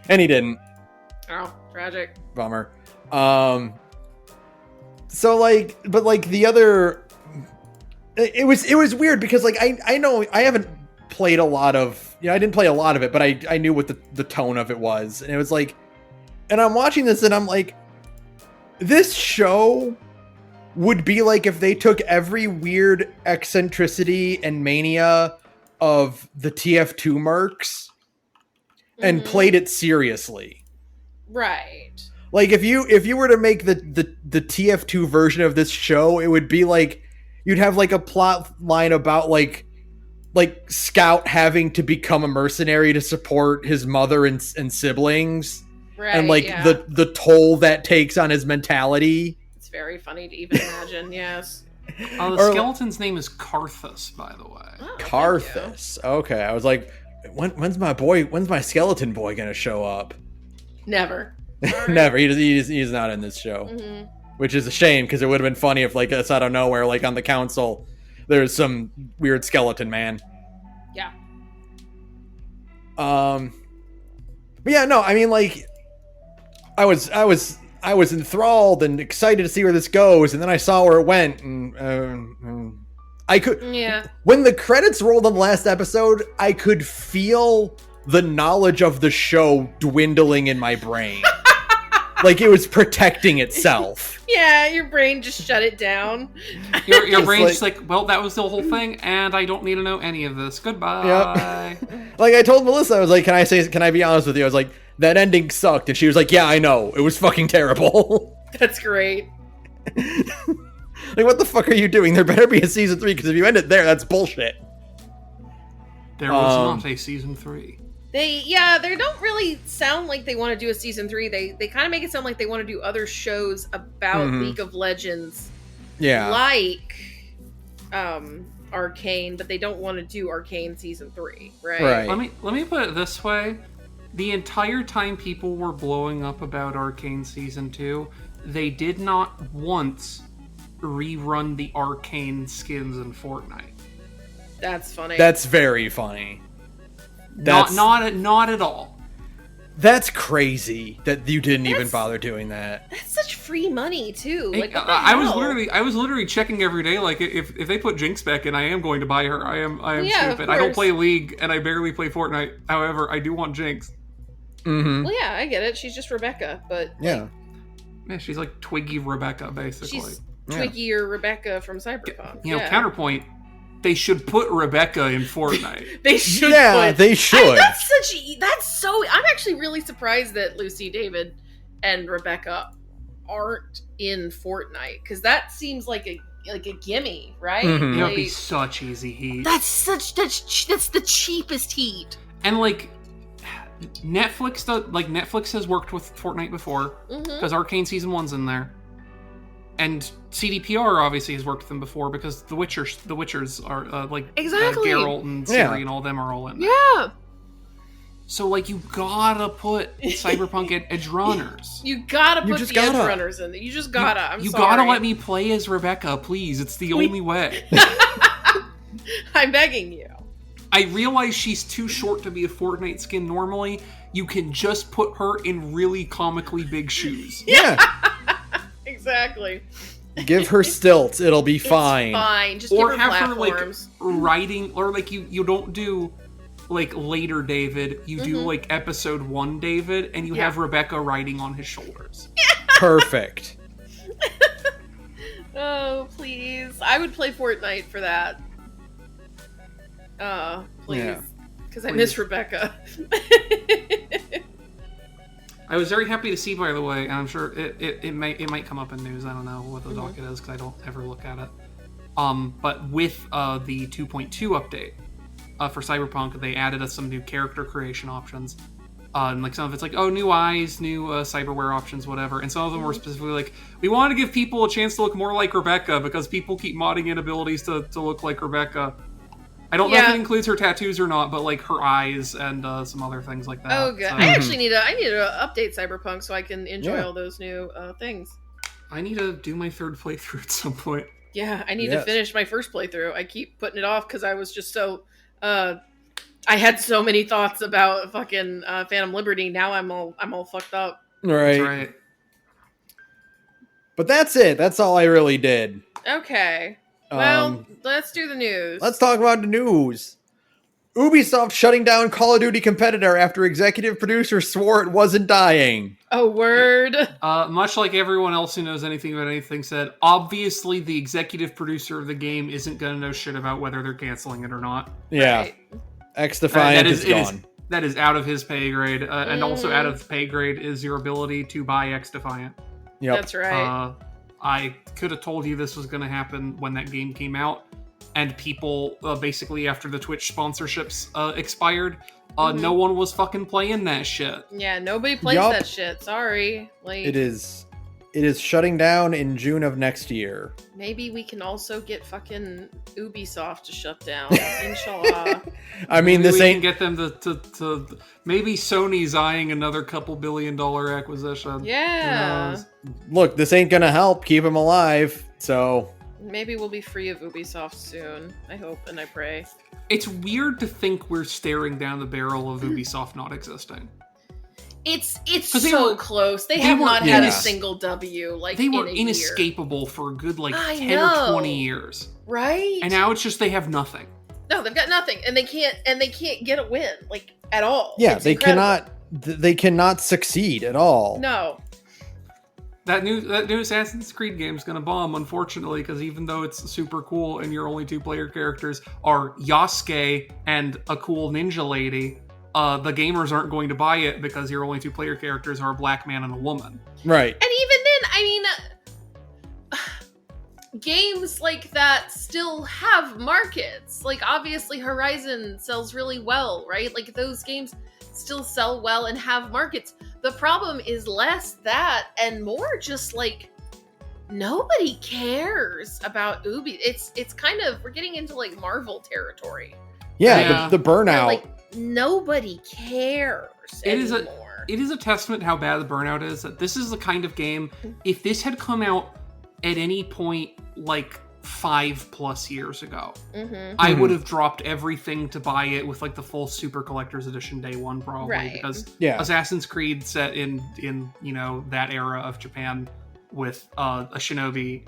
And he didn't. Oh, tragic. Bummer. So like, but like the other, it was weird because like I know I haven't played a lot of, I didn't play a lot of it, but I knew what the tone of it was, and it was like, and I'm watching this and I'm like, this show would be like if they took every weird eccentricity and mania of the TF2 mercs and played it seriously. Right. Like if you were to make the TF2 version of this show, it would be like you'd have like a plot line about like Scout having to become a mercenary to support his mother and siblings, right, and like the toll that takes on his mentality. It's very funny to even imagine. Yes. The skeleton's name is Karthus, by the way. Oh, Karthus. Okay, I was like, when's my skeleton boy gonna show up? Never. Never. He's not in this show, which is a shame because it would have been funny if like us out of nowhere, like on the council, there's some weird skeleton man. Yeah. But yeah, no, I mean like, I was enthralled and excited to see where this goes, and then I saw where it went, and I could. Yeah. When the credits rolled on the last episode, I could feel the knowledge of the show dwindling in my brain. Like it was protecting itself. Yeah, your brain just shut it down. Your brain's just like, well, that was the whole thing, and I don't need to know any of this. Goodbye. Yep. Like I told Melissa, I was like, can I be honest with you? I was like, that ending sucked, and she was like, yeah, I know. It was fucking terrible. That's great. Like, what the fuck are you doing? There better be a season 3, because if you end it there, that's bullshit. There was not a season 3. They don't really sound like they want to do a season 3. They kind of make it sound like they want to do other shows about League of Legends. Yeah. Like Arcane, but they don't want to do Arcane season 3, right? Right. Let me put it this way. The entire time people were blowing up about Arcane season 2, they did not once rerun the Arcane skins in Fortnite. That's funny. That's very funny. Not at all. That's crazy that you didn't even bother doing that. That's such free money too. Like I was literally checking every day. Like if they put Jinx back in, I am going to buy her. I am stupid. I don't play League and I barely play Fortnite. However, I do want Jinx. Mm-hmm. Well, yeah, I get it. She's just Rebecca, but yeah, she's like Twiggy Rebecca basically. She's Twiggy or Rebecca from Cyberpunk. Counterpoint. They should put Rebecca in Fortnite. They should. Yeah, they should. I mean, that's so. I'm actually really surprised that Lucy, David, and Rebecca aren't in Fortnite, because that seems like a gimme, right? Mm-hmm. It would be such easy heat. That's the cheapest heat. And like Netflix has worked with Fortnite before because Arcane season 1's in there. And CDPR obviously has worked with them before because the Witchers are exactly Geralt and Ciri and all them are all in there. Yeah. So like you gotta put Cyberpunk Edge Runners. You gotta put the Edge Runners in there. You just gotta. You gotta let me play as Rebecca, please. It's the only way. I'm begging you. I realize she's too short to be a Fortnite skin normally. You can just put her in really comically big shoes. Yeah. Exactly. Give her stilts, it'll be fine. It's fine. Just give her platforms. Her like riding, or like you don't do like later David. You do like episode 1 David, and you have Rebecca riding on his shoulders. Perfect. Oh please! I would play Fortnite for that. Please, because I miss Rebecca. I was very happy to see, by the way, and I'm sure it might come up in news. I don't know what the docket is because I don't ever look at it. But with the 2.2 update for Cyberpunk, they added us some new character creation options. And like some of it's like, new eyes, new cyberware options, whatever. And some of them were specifically like, we want to give people a chance to look more like Rebecca because people keep modding in abilities to look like Rebecca. I don't know if it includes her tattoos or not, but like her eyes and some other things like that. Oh, good. So, I actually need to update Cyberpunk so I can enjoy all those new things. I need to do my 3rd playthrough at some point. Yeah, I need to finish my first playthrough. I keep putting it off because I was just so... I had so many thoughts about fucking Phantom Liberty. Now I'm all fucked up. Right. That's right. But that's it. That's all I really did. Okay. Well, let's do the news. Let's talk about the news. Ubisoft shutting down Call of Duty competitor after executive producer swore it wasn't dying. Oh, word. Much like everyone else who knows anything about anything said, obviously the executive producer of the game isn't going to know shit about whether they're canceling it or not. Yeah. Right. X-Defiant is gone. That is out of his pay grade. And also out of pay grade is your ability to buy X-Defiant. Yep. That's right. I could have told you this was going to happen when that game came out. And people, basically after the Twitch sponsorships expired, no one was fucking playing that shit. Yeah, nobody plays that shit. Sorry. Like, It is shutting down in June of next year. maybe we can also get fucking Ubisoft to shut down. Inshallah. I mean, Maybe this we ain't... can get them to maybe Sony's eyeing another couple $1 billion acquisition. Yeah. Look, this ain't gonna help keep him alive, so... Maybe we'll be free of Ubisoft soon. I hope and I pray. It's weird to think we're staring down the barrel of Ubisoft not existing. It's they so were- close. They they have were not had a inescapable. single W. Like They were in a inescapable for a good I 10 know. or 20 years. year. Right? And now it's just they have nothing. No, they've got nothing, and they can't get a win like at all. Yeah, It's they incredible. cannot succeed at all. No. That new Assassin's Creed game is going to bomb, unfortunately, because even though it's super cool and your only 2-player characters are Yasuke and a cool ninja lady, the gamers aren't going to buy it because your only 2-player characters are a black man and a woman. Right. And even then, I mean, games like that still have markets. Like, obviously, Horizon sells really well, right? Like, those games still sell well and have markets. The problem is less that and more just like nobody cares about Ubi. It's kind of, we're getting into like Marvel territory. Yeah, the burnout. Like nobody cares anymore. It is a testament to how bad the burnout is that this is the kind of game, if this had come out at any point like 5+ years ago, I would have dropped everything to buy it with like the full Super Collector's Edition day one, probably, Right. because Yeah. Assassin's Creed set in that era of Japan with a shinobi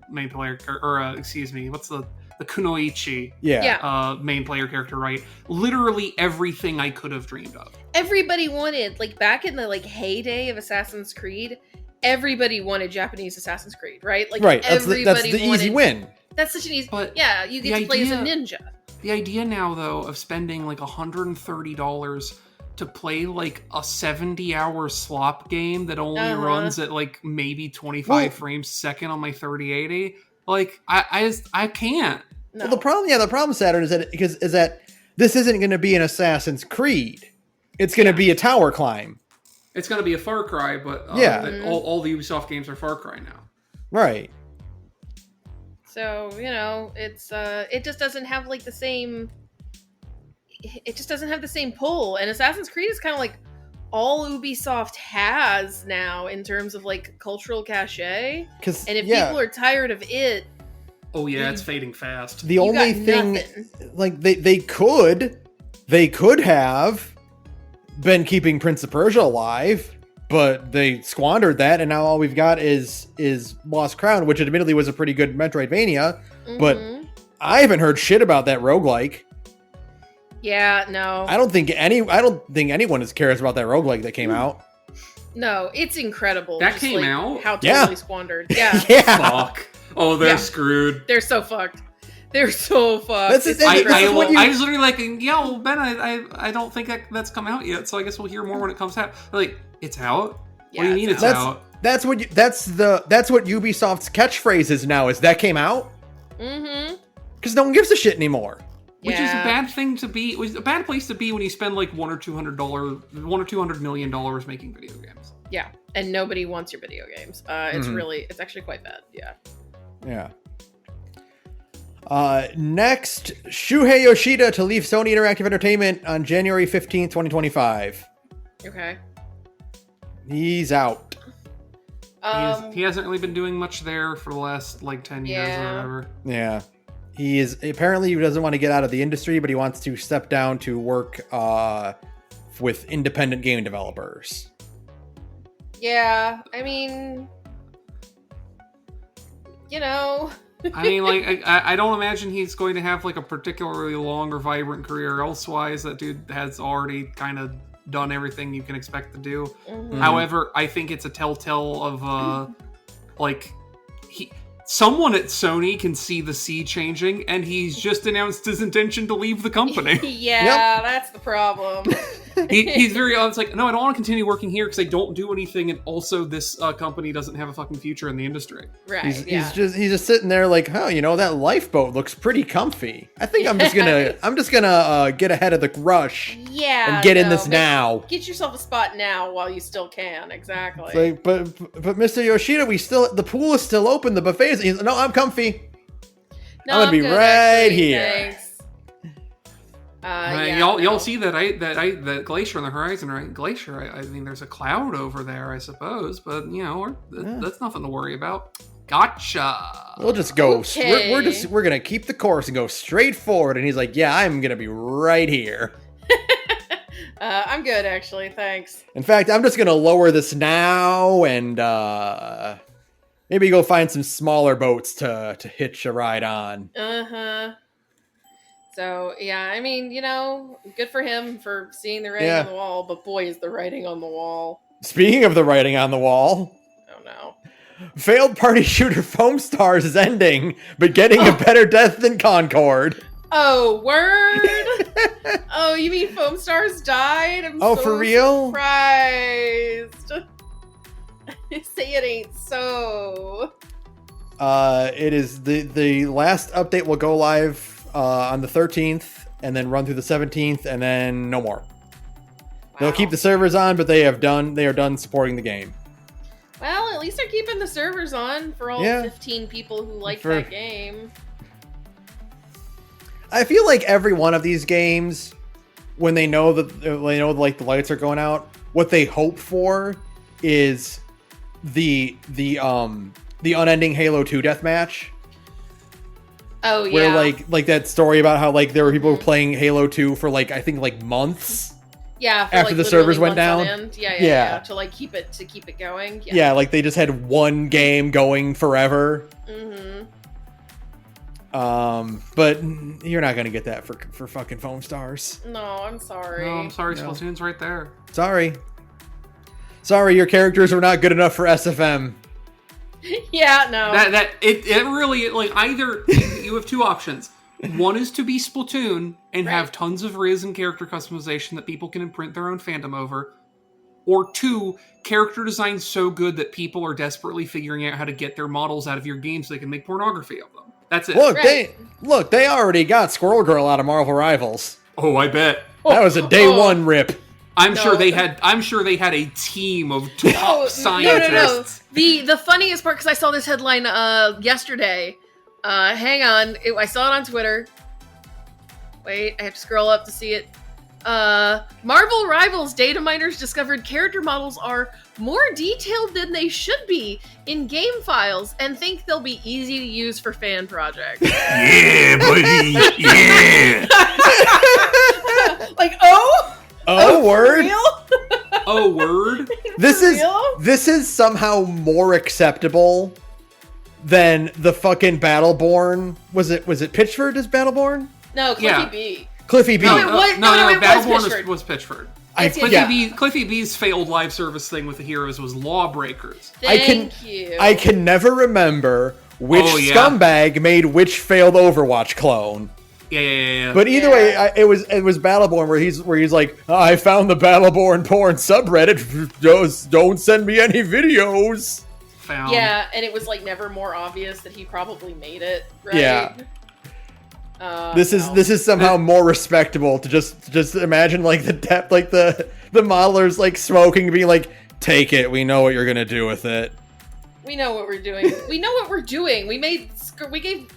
main player, or excuse me, what's the kunoichi Yeah. main player character, right? Literally everything I could have dreamed of. Everybody wanted, like back in the like heyday of Assassin's Creed, everybody wanted Japanese Assassin's Creed, right? Like Right. That's the everybody easy win. That's such an easy. But yeah, you get the to play as a idea- ninja. The idea now, though, of spending like $130 to play like a 70-hour slop game that only runs at like maybe 25 frames a second on my 3080, like I can't. No. Well, the problem, Saturn, is that this isn't going to be an Assassin's Creed. It's going to be a tower climb. It's going to be a Far Cry, but all the Ubisoft games are Far Cry now. Right. So, it's it just doesn't have like the same. It just doesn't have the same pull, and Assassin's Creed is kind of like all Ubisoft has now in terms of like cultural cachet. And if people are tired of it, oh yeah, it's fading fast. The only thing, like they could have been keeping Prince of Persia alive, but they squandered that, and now all we've got is Lost Crown, which admittedly was a pretty good Metroidvania, but I haven't heard shit about that roguelike. Yeah, no. I don't think anyone cares about that roguelike that came out. No, it's incredible. That came out? How totally squandered. Yeah. Yeah. Fuck. Oh, they're screwed. They're so fucked. They're so fucked. That's the thing. I was literally like, yeah, well, Ben, I don't think that's come out yet, so I guess we'll hear more when it comes out. Like, it's out? Yeah, what do you mean it's out? That's what Ubisoft's catchphrase is now. Is that came out? Mm-hmm. Because no one gives a shit anymore. Which is a bad thing to be. It was a bad place to be when you spend like $100 or $200 million making video games. Yeah, and nobody wants your video games. It's actually quite bad. Yeah. Yeah. Next, Shuhei Yoshida to leave Sony Interactive Entertainment on January 15th, 2025. Okay. He's out. He hasn't really been doing much there for the last like 10 years or whatever. Yeah. He doesn't want to get out of the industry, but he wants to step down to work with independent game developers. Yeah, I mean, I mean, like, I don't imagine he's going to have like a particularly long or vibrant career elsewise. That dude has already kind of done everything you can expect to do. Mhm. However, I think it's a telltale of like someone at Sony can see the sea changing, and he's just announced his intention to leave the company. Yeah, that's the problem. He's very honest, like, no, I don't want to continue working here because I don't do anything, and also this company doesn't have a fucking future in the industry. Right. He's just sitting there like, oh, that lifeboat looks pretty comfy. I think I'm just gonna get ahead of the rush. Yeah. And get in this now. Get yourself a spot now while you still can. Exactly. It's like, but Mr. Yoshida, the pool is still open. The buffet is. No, I'm comfy. No, I'm gonna be good, right actually, here. Thanks. Y'all see that glacier on the horizon, right? Glacier. I mean, there's a cloud over there, I suppose, but that's nothing to worry about. Gotcha. We'll just go. Okay. We're gonna keep the course and go straight forward. And he's like, yeah, I'm gonna be right here. I'm good, actually. Thanks. In fact, I'm just gonna lower this now and maybe go find some smaller boats to hitch a ride on. So, yeah, I mean, good for him for seeing the writing on the wall, but boy, is the writing on the wall. Speaking of the writing on the wall. Oh, no. Failed party shooter Foam Stars is ending, but getting a better death than Concord. Oh, word? Oh, you mean Foam Stars died? I'm so for real? surprised. Say it ain't so. It is the last update will go live on the 13th and then run through the 17th and then no more. Wow. They'll keep the servers on, but they are done supporting the game. Well, at least they're keeping the servers on for all 15 people who like that game. I feel like every one of these games, when they know like the lights are going out, what they hope for is the unending Halo 2 deathmatch. Oh yeah. Where like that story about how like there were people playing Halo 2 for like I think like months. Yeah. After the servers went down. Yeah. To keep it going. Yeah, like they just had one game going forever. Mm-hmm. But you're not gonna get that for fucking Foam Stars. No, I'm sorry. No, I'm sorry. Splatoon's right there. Sorry, your characters were not good enough for SFM. Yeah, no. It really, like, either you have two options. One is to be Splatoon and have tons of Riz and character customization that people can imprint their own fandom over. Or two, character design so good that people are desperately figuring out how to get their models out of your game so they can make pornography of them. That's it. Look, they already got Squirrel Girl out of Marvel Rivals. Oh, I bet. That was a day one rip. I'm sure they had a team of top scientists. No. The funniest part, because I saw this headline yesterday. Hang on, I saw it on Twitter. Wait, I have to scroll up to see it. Marvel Rivals data miners discovered character models are more detailed than they should be in game files and think they'll be easy to use for fan projects. Yeah, buddy. Yeah. Like, word. Oh, word. This is somehow more acceptable than the fucking Battleborn. Was it Pitchford as Battleborn? No, Cliffy B. Cliffy B. No, Battleborn was Pitchford. Cliffy B's failed live service thing with the heroes was Lawbreakers. Thank you. I can never remember which scumbag made which failed Overwatch clone. Yeah. But either way, it was Battleborn where he's like, I found the Battleborn porn subreddit. Just don't send me any videos. Yeah, and it was like never more obvious that he probably made it. Right? Yeah. This is somehow more respectable to just imagine like the depth, like the modelers like smoking, being like, take it. We know what you're gonna do with it. We know what we're doing. We gave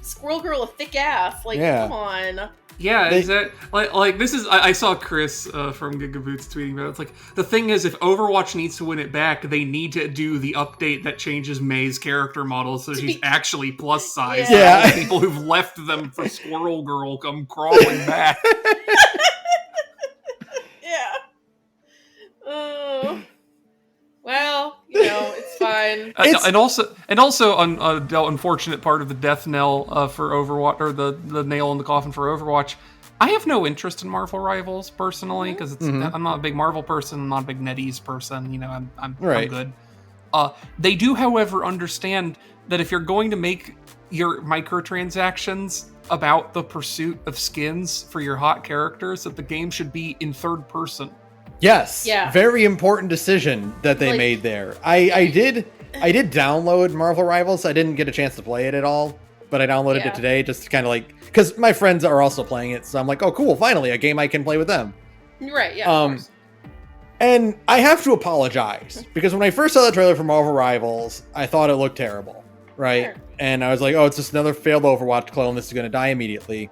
Squirrel Girl a thick ass. Like, come on. Yeah, exactly. Like this is. I saw Chris from Gigaboots tweeting about it. It's like, the thing is, if Overwatch needs to win it back, they need to do the update that changes May's character model so she's actually plus size. Yeah. So people who've left them for Squirrel Girl come crawling back. Yeah. Oh. Well, it's fine. fine. And also on the unfortunate part of the death knell for Overwatch, or the nail in the coffin for Overwatch. I have no interest in Marvel Rivals personally because I'm not a big Marvel person. I'm not a big NetEase person. You know, I'm good. They do, however, understand that if you're going to make your microtransactions about the pursuit of skins for your hot characters, that the game should be in third person. Yes. Yeah. Very important decision that they made there. I did download Marvel Rivals. I didn't get a chance to play it at all, but I downloaded it today just to kind of like, because my friends are also playing it, so I'm like, oh cool, finally a game I can play with them. Right, yeah, of course. And I have to apologize because when I first saw the trailer for Marvel Rivals, I thought it looked terrible, right? Sure. And I was like, oh, it's just another failed Overwatch clone. This is going to die immediately.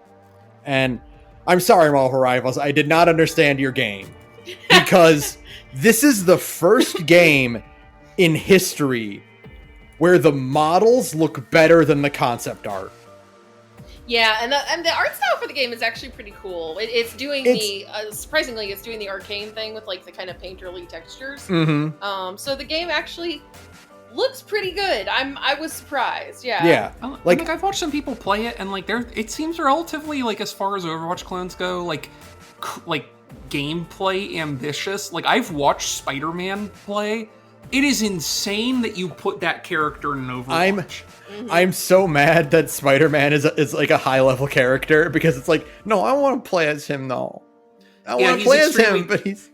And I'm sorry, Marvel Rivals. I did not understand your game because this is the first game in history where the models look better than the concept art. Yeah, and the art style for the game is actually pretty cool. It's doing surprisingly, it's doing the Arcane thing with like the kind of painterly textures. Mm-hmm. So the game actually looks pretty good. I was surprised. Yeah. Yeah. Like I've watched some people play it, and like it seems relatively, like, as far as Overwatch clones go, like gameplay ambitious. Like I've watched Spider-Man play. It is insane that you put that character in Overwatch. I'm so mad that Spider-Man is like a high-level character because it's like, no, I want to play as him, though. I want to play as him, but he's...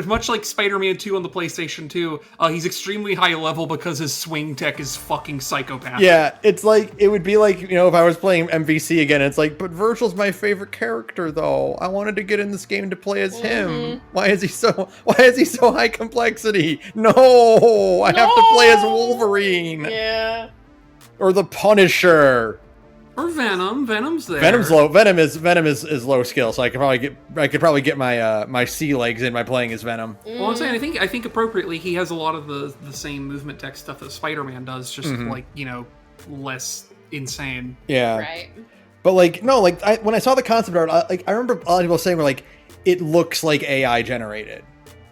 Much like Spider-Man 2 on the PlayStation 2, he's extremely high level because his swing tech is fucking psychopathic. Yeah, it's like, it would be like, you know, if I was playing MVC again, it's like, but Virgil's my favorite character, though. I wanted to get in this game to play as him. Why is he so high complexity? No, I have to play as Wolverine. Yeah. Or the Punisher. Or Venom. Venom's there. Venom's low. Venom is low skill, so I could probably get my my sea legs in by playing as Venom. Well, I'm saying I think appropriately he has a lot of the same movement tech stuff that Spider-Man does, just like, you know, less insane. Yeah. Right. But like no, like when I saw the concept art, I remember a lot of people saying like it looks like AI generated.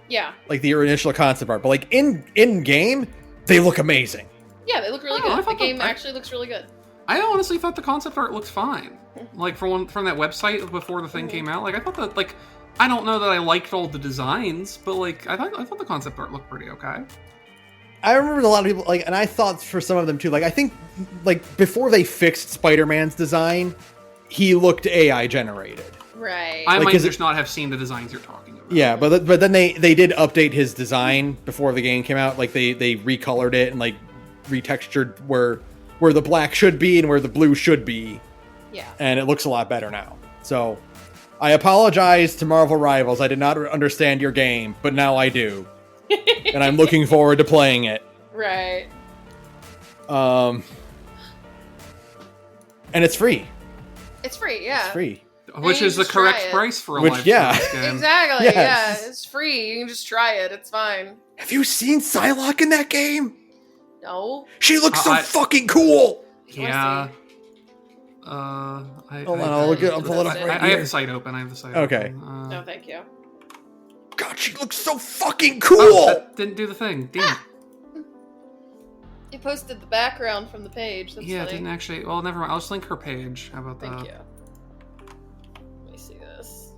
Yeah. Like the initial concept art, but like in game they look amazing. Yeah, they look really good. The game actually looks really good. I honestly thought the concept art looked fine. Like from that website before the thing came out, like I thought that, like, I don't know that I liked all the designs, but like I thought the concept art looked pretty okay. I remember a lot of people like, and I thought for some of them too. Like I think like before they fixed Spider-Man's design, he looked AI generated. Right. I like, might just not have seen the designs you're talking about. Yeah, but then they did update his design before the game came out. Like they recolored it and like retextured where the black should be and where the blue should be. Yeah. And it looks a lot better now. So I apologize to Marvel Rivals. I did not understand your game, but now I do. And I'm looking forward to playing it. Right. And it's free. It's free, yeah. It's free. Which is the correct price for a live service game. Exactly, yes. Yeah. It's free. You can just try it. It's fine. Have you seen Psylocke in that game? No. She looks so fucking cool. Yeah. Hold on, I'll pull it up right I here. have the site open. Okay. No, thank you. God, she looks so fucking cool. Oh, that didn't do the thing. Damn it. You posted the background from the page. That's yeah, funny. it didn't actually. Well, never mind. I'll just link her page. How about that? Thank you. Let me see this.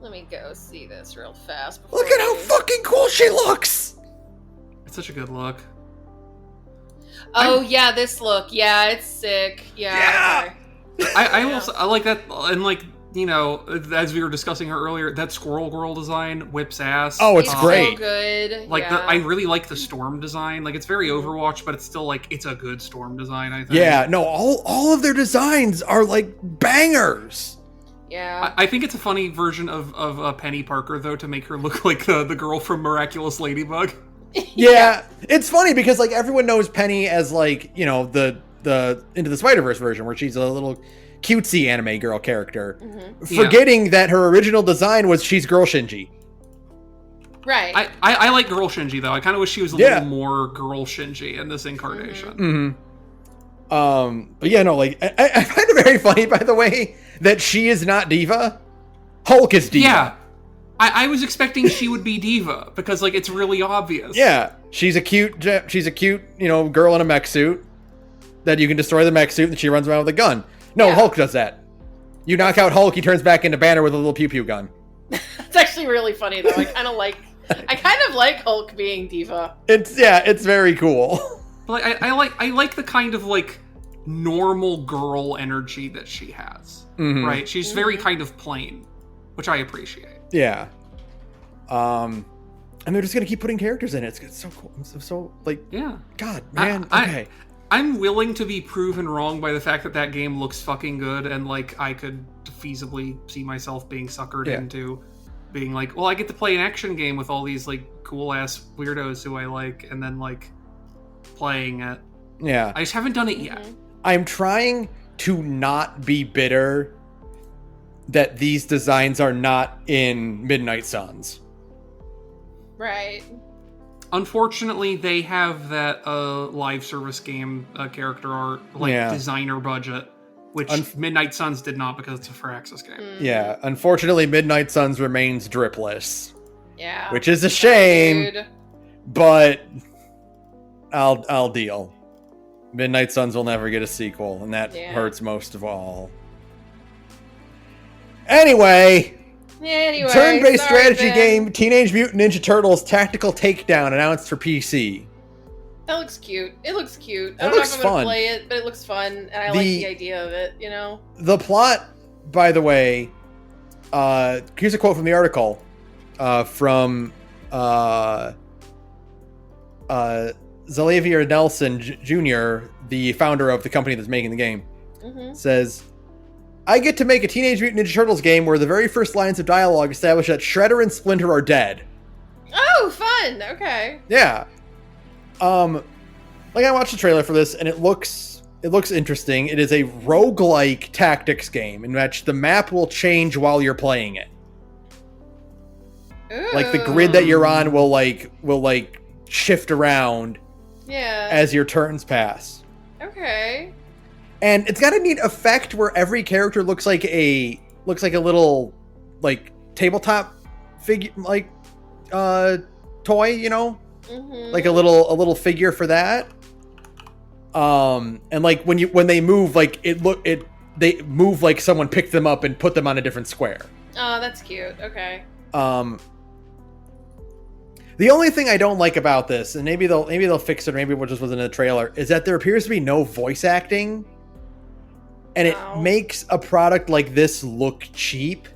Let me go see this real fast. Look at how fucking cool she looks. It's such a good look. Oh, yeah, this look. Yeah, it's sick. Yeah. Okay. I like that, and like, you know, as we were discussing her earlier, that Squirrel Girl design whips ass. Oh, it's great. So good. Like, yeah. I really like the Storm design. Like, it's very Overwatch, but it's still like, it's a good Storm design, I think. Yeah, no, all of their designs are like bangers. Yeah. I think it's a funny version of Penny Parker, though, to make her look like the girl from Miraculous Ladybug. Yeah, it's funny because like everyone knows Penny as like, you know, the Into the Spider-Verse version where she's a little cutesy anime girl character, forgetting that her original design was she's Girl Shinji. Right. I like Girl Shinji though. I kind of wish she was a little more Girl Shinji in this incarnation. But yeah, no, like I find it very funny, by the way, that she is not Diva. Hulk is Diva. I was expecting she would be Diva because like it's really obvious. Yeah, she's a cute, girl in a mech suit that you can destroy the mech suit, and she runs around with a gun. No, Hulk does that. You knock out Hulk, he turns back into Banner with a little pew pew gun. It's actually really funny though. I kind of like Hulk being Diva. It's very cool. But like, I like the kind of like normal girl energy that she has. Mm-hmm. Right? She's very kind of plain, which I appreciate. Yeah. And they're just gonna keep putting characters in it. It's so cool. So like, yeah. God, man. Okay. I'm willing to be proven wrong by the fact that game looks fucking good, and like I could feasibly see myself being suckered into being like, well, I get to play an action game with all these like cool ass weirdos who I like, and then like playing it. Yeah. I just haven't done it yet. I'm trying to not be bitter that these designs are not in Midnight Suns. Right. Unfortunately, they have that live service game character art designer budget, which Midnight Suns did not because it's a Firaxis game. Yeah, unfortunately, Midnight Suns remains dripless. Yeah, which is a shame, but I'll deal. Midnight Suns will never get a sequel, and that hurts most of all. Anyway, turn-based strategy game Teenage Mutant Ninja Turtles Tactical Takedown announced for PC. That looks cute. It looks cute. I don't know if I'm going to play it, but it looks fun, and I like the idea of it, you know? The plot, by the way, here's a quote from the article from Xavier Nelson Jr., the founder of the company that's making the game, says, I get to make a Teenage Mutant Ninja Turtles game where the very first lines of dialogue establish that Shredder and Splinter are dead. Oh, fun. Okay. Yeah. Like I watched the trailer for this and it looks interesting. It is a roguelike tactics game in which the map will change while you're playing it. Ooh. Like the grid that you're on will shift around as your turns pass. Okay. And it's got a neat effect where every character looks like a little like tabletop figure, like toy, you know, like a little figure for that. And like when they move, like they move like someone picked them up and put them on a different square. Oh, that's cute. Okay. The only thing I don't like about this, and maybe they'll fix it, or maybe it just wasn't in the trailer, is that there appears to be no voice acting. And it makes a product like this look cheap.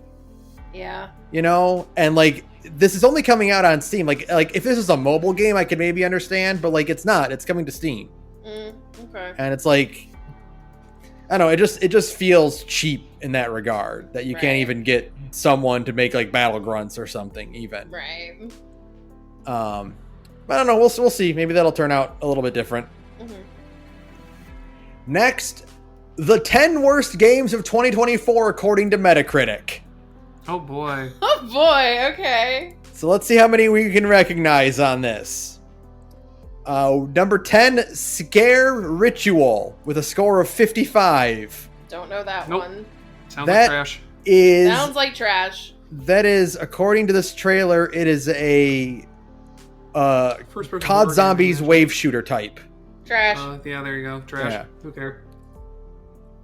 Yeah. You know? And like this is only coming out on Steam. Like if this is a mobile game, I could maybe understand, but like it's not. It's coming to Steam. Okay. And it's like I don't know, it just feels cheap in that regard. That you can't even get someone to make like battle grunts or something even. Right. But I don't know, we'll see. Maybe that'll turn out a little bit different. Next, the 10 worst games of 2024 according to Metacritic. Oh boy. Oh boy, okay. So let's see how many we can recognize on this. Number 10, Scare Ritual, with a score of 55. Don't know that one. Sounds like trash. Sounds like trash. That is, according to this trailer, it is a COD Zombies wave shooter type. Trash. Yeah, there you go. Trash. Yeah. Who cares?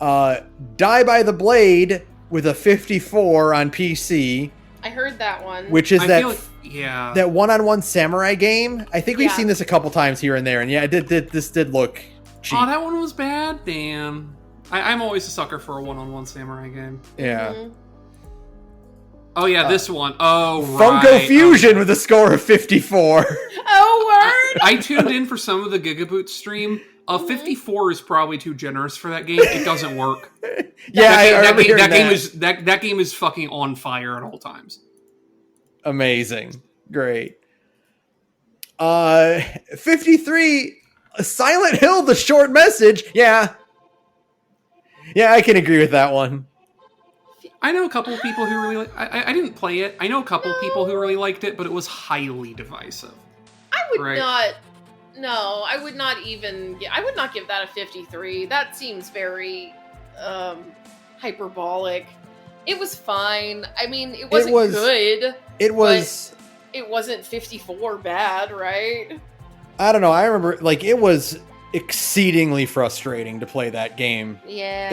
Die by the Blade with a 54 on PC. I heard that one. Which is that one-on-one samurai game. I think we've seen this a couple times here and there, and this did look cheap. Oh, that one was bad? Damn. I'm always a sucker for a one-on-one samurai game. Yeah. Oh yeah, this one. Oh, Funko Fusion with a score of 54. Oh, word! I tuned in for some of the Gigaboot stream. 54 is probably too generous for that game. It doesn't work. That game is fucking on fire at all times. Amazing. Great. 53, Silent Hill, the short message. Yeah, I can agree with that one. I know a couple of people who really like. I didn't play it. I know a couple of people who really liked it, but it was highly divisive. I would not. No, I would not even. I would not give that a 53. That seems very hyperbolic. It was fine. I mean, it wasn't good. It was. It wasn't 54 bad, right? I don't know. I remember, like, it was exceedingly frustrating to play that game. Yeah.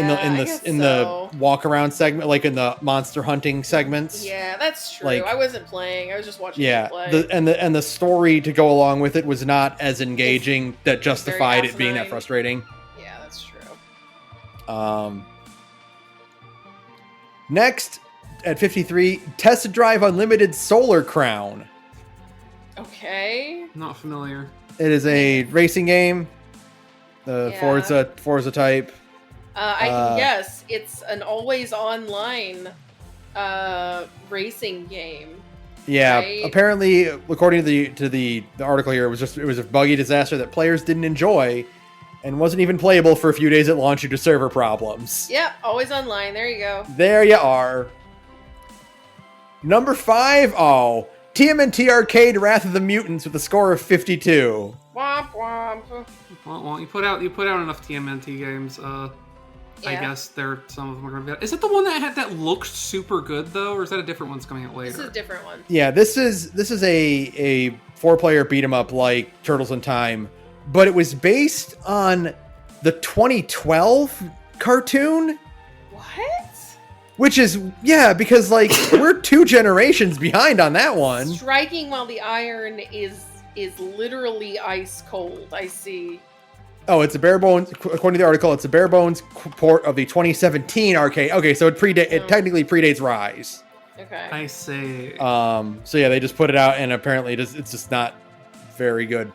In the walk around segment, like in the monster hunting segments. Yeah, that's true. Like, I wasn't playing. I was just watching you play. And the story to go along with it was not as engaging that justified it being that frustrating. Yeah, that's true. Next at 53, Test Drive Unlimited Solar Crown. Okay. Not familiar. It is a racing game. Forza type. I can guess. It's an always online racing game. Yeah, right? Apparently, according to the article here, it was a buggy disaster that players didn't enjoy, and wasn't even playable for a few days at launch due to server problems. Yep, always online. There you go. There you are. Number 5. Oh, TMNT Arcade: Wrath of the Mutants with a score of 52. Womp womp. Well, you put out enough TMNT games. I guess some of them are going to be. Is it the one that looked super good though, or is that a different one's coming out later? This is a different one. Yeah, this is a 4-player beat 'em up like Turtles in Time, but it was based on the 2012 cartoon. What? Which is, because, like, we're 2 generations behind on that one. Striking while the iron is literally ice cold. I see. Oh, it's a bare bones, according to the article, it's a bare bones port of the 2017 arcade. Okay, so it technically predates Rise. Okay. I see. So yeah, they just put it out, and apparently it's just not very good.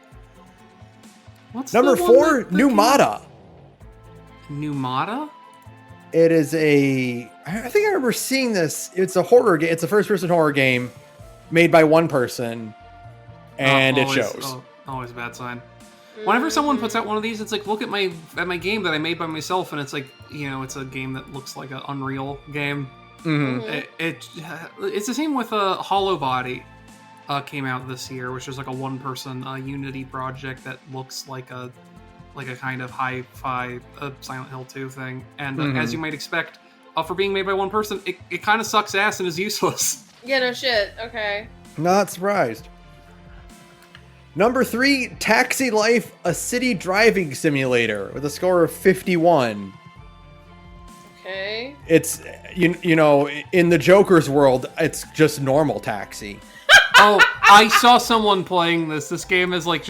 What's Number 4, Numata. Numata? It is I think I remember seeing this. It's a horror game. It's a first-person horror game made by one person, and it shows. Always a bad sign. Whenever someone puts out one of these, it's like, look at my game that I made by myself, and it's like, it's a game that looks like an Unreal game. Mm-hmm. It's the same with Hollow Body. Came out this year, which is like a one-person Unity project that looks like a kind of hi-fi Silent Hill 2 thing. And as you might expect, for being made by one person, it kind of sucks ass and is useless. Yeah, no shit. Okay. Not surprised. Number 3, Taxi Life, a city driving simulator with a score of 51. Okay. It's, in the Joker's world, it's just normal Taxi. Oh, I saw someone playing this. This game is it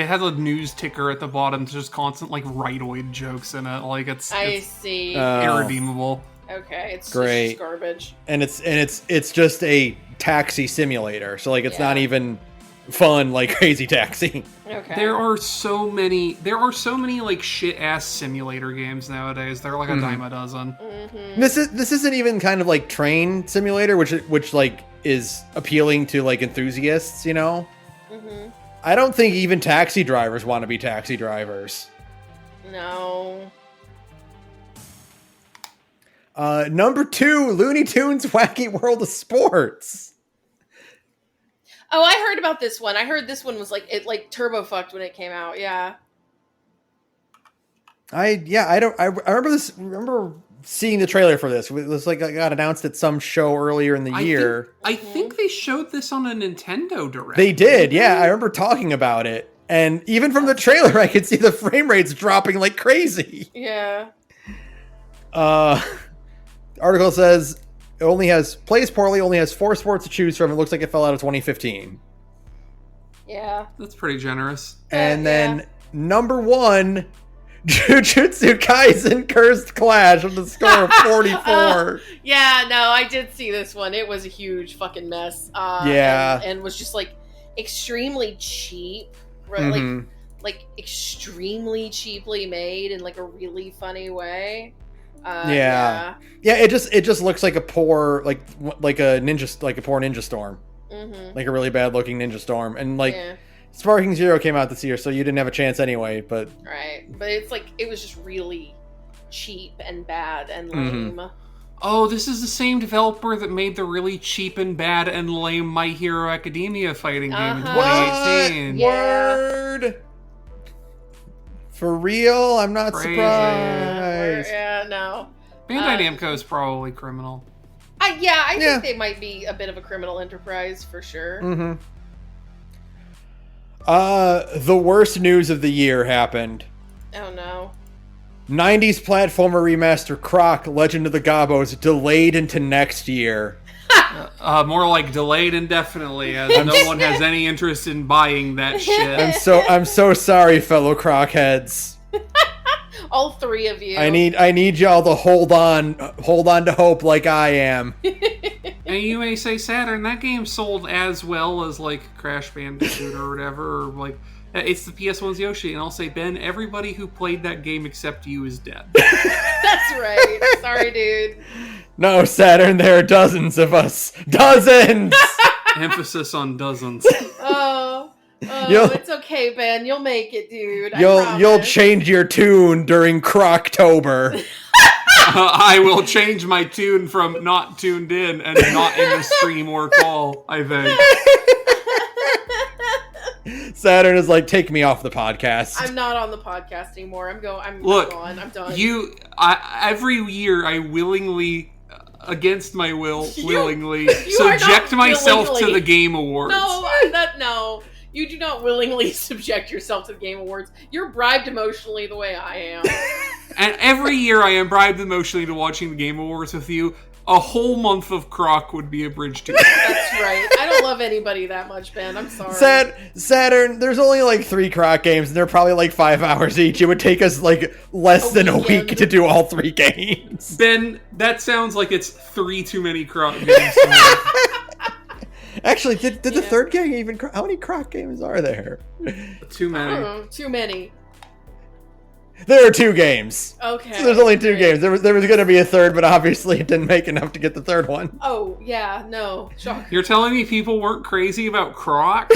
has a news ticker at the bottom. There's just constant rightoid jokes in it. I see. Irredeemable. Okay, it's great. Just garbage. And it's just a taxi simulator. So it's not even fun like Crazy Taxi. Okay. There are so many shit ass simulator games nowadays. They're like a dime a dozen. Mm-hmm. This isn't even kind of train simulator, which is appealing to enthusiasts, Mm-hmm. I don't think even taxi drivers want to be taxi drivers. No. Number 2, Looney Tunes Wacky World of Sports. Oh, I heard about this one. I heard this one was turbo fucked when it came out. Yeah. I remember this. Remember seeing the trailer for this. It was it got announced at some show earlier in the year. I think they showed this on a Nintendo Direct. They did, yeah. I remember talking about it, and even from the trailer, I could see the frame rates dropping like crazy. Yeah. The article says it plays poorly. Only has 4 sports to choose from. It looks like it fell out of 2015. Yeah. That's pretty generous. And then number 1. Jujutsu Kaisen Cursed Clash with a score of 44. Yeah, no, I did see this one. It was a huge fucking mess. And was just extremely cheap. Right? Mm-hmm. Extremely cheaply made in a really funny way. Yeah, it just looks like a poor a poor Ninja Storm. Mm-hmm. A really bad looking Ninja Storm. And Sparking Zero came out this year, so you didn't have a chance anyway, but... Right, but it's it was just really cheap and bad and lame. Mm-hmm. Oh, this is the same developer that made the really cheap and bad and lame My Hero Academia fighting game in 2018. Yeah. Word! For real? I'm not Crazy. surprised. Yeah, no. Bandai Namco is probably criminal. I think they might be a bit of a criminal enterprise for sure. Mm-hmm. The worst news of the year happened. Oh no. 90s platformer remaster Croc Legend of the Gobos delayed into next year. More like delayed indefinitely, as no one has any interest in buying that shit. I'm so sorry, fellow Croc heads. All three of you. I need y'all to hold on to hope like I am. And you may say, Saturn, that game sold as well as like Crash Bandicoot or whatever, or like it's the PS1's Yoshi, and I'll say, Ben, everybody who played that game except you is dead. That's right. Sorry, dude. No, Saturn, there are dozens of us. Dozens! Emphasis on dozens. Oh, it's okay, Ben. You'll make it, dude. You'll change your tune during Croctober. I will change my tune from not tuned in and not in the stream or call, I think. Saturn is like, take me off the podcast. I'm not on the podcast anymore. I'm gone. I'm done. Every year I willingly, against my will, willingly you subject myself willingly. to the Game Awards. No. You do not willingly subject yourself to the Game Awards. You're bribed emotionally the way I am. And every year I am bribed emotionally to watching the Game Awards with you. A whole month of Croc would be a bridge to it. That's right. I don't love anybody that much, Ben. I'm sorry. Saturn, there's only like 3 Croc games, and they're probably like 5 hours each. It would take us like less than a week to do all 3 games. Ben, that sounds like it's 3 too many Croc games to me. Actually, did the third game even... How many Croc games are there? Too many. Too many. There are 2 games. Okay. So there's only 2 games. There was going to be a third, but obviously it didn't make enough to get the third one. Oh, yeah, no. Shocker. You're telling me people weren't crazy about Croc?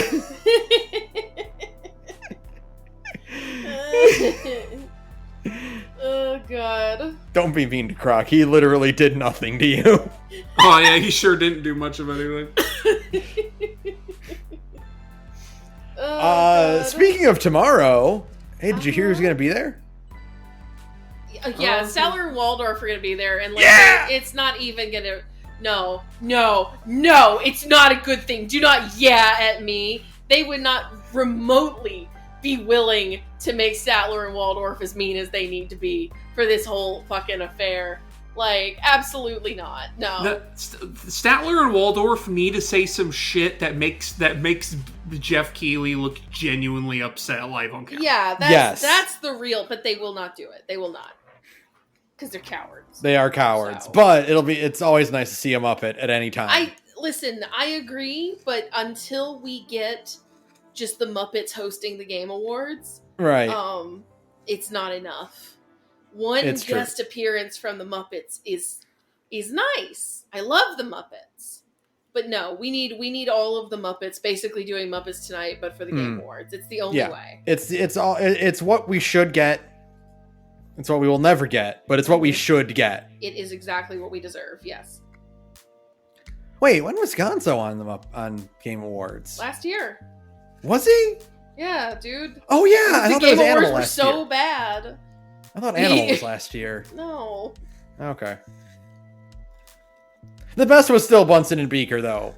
Oh, God. Don't be mean to Croc. He literally did nothing to you. Oh, yeah, he sure didn't do much of anything. Speaking of tomorrow, hey, did you hear who's going to be there? Yeah, Sattler and Waldorf are going to be there, and like, it's not even going to... No, it's not a good thing. Do not at me. They would not remotely be willing to make Statler and Waldorf as mean as they need to be for this whole fucking affair. Like, absolutely not. No. Statler and Waldorf need to say some shit that makes Jeff Keighley look genuinely upset live on camera. Yeah, that's the real, but they will not do it. They will not. Because they're cowards. They are cowards. So. But it's always nice to see them up at any time. I agree, but until we get just the Muppets hosting the Game Awards, right? It's not enough. One guest appearance from the Muppets is nice. I love the Muppets, but no, we need all of the Muppets basically doing Muppets Tonight, but for the Game Awards. It's the only way. It's what we should get. It's what we will never get, but it's what we should get. It is exactly what we deserve. Yes. Wait, when was Gonzo on Game Awards? Last year. Was he? Yeah, dude. Oh yeah, I thought Game that was Awards Animal were last so year. bad. I thought Animal was last year. No. Okay. The best was still Bunsen and Beaker, though.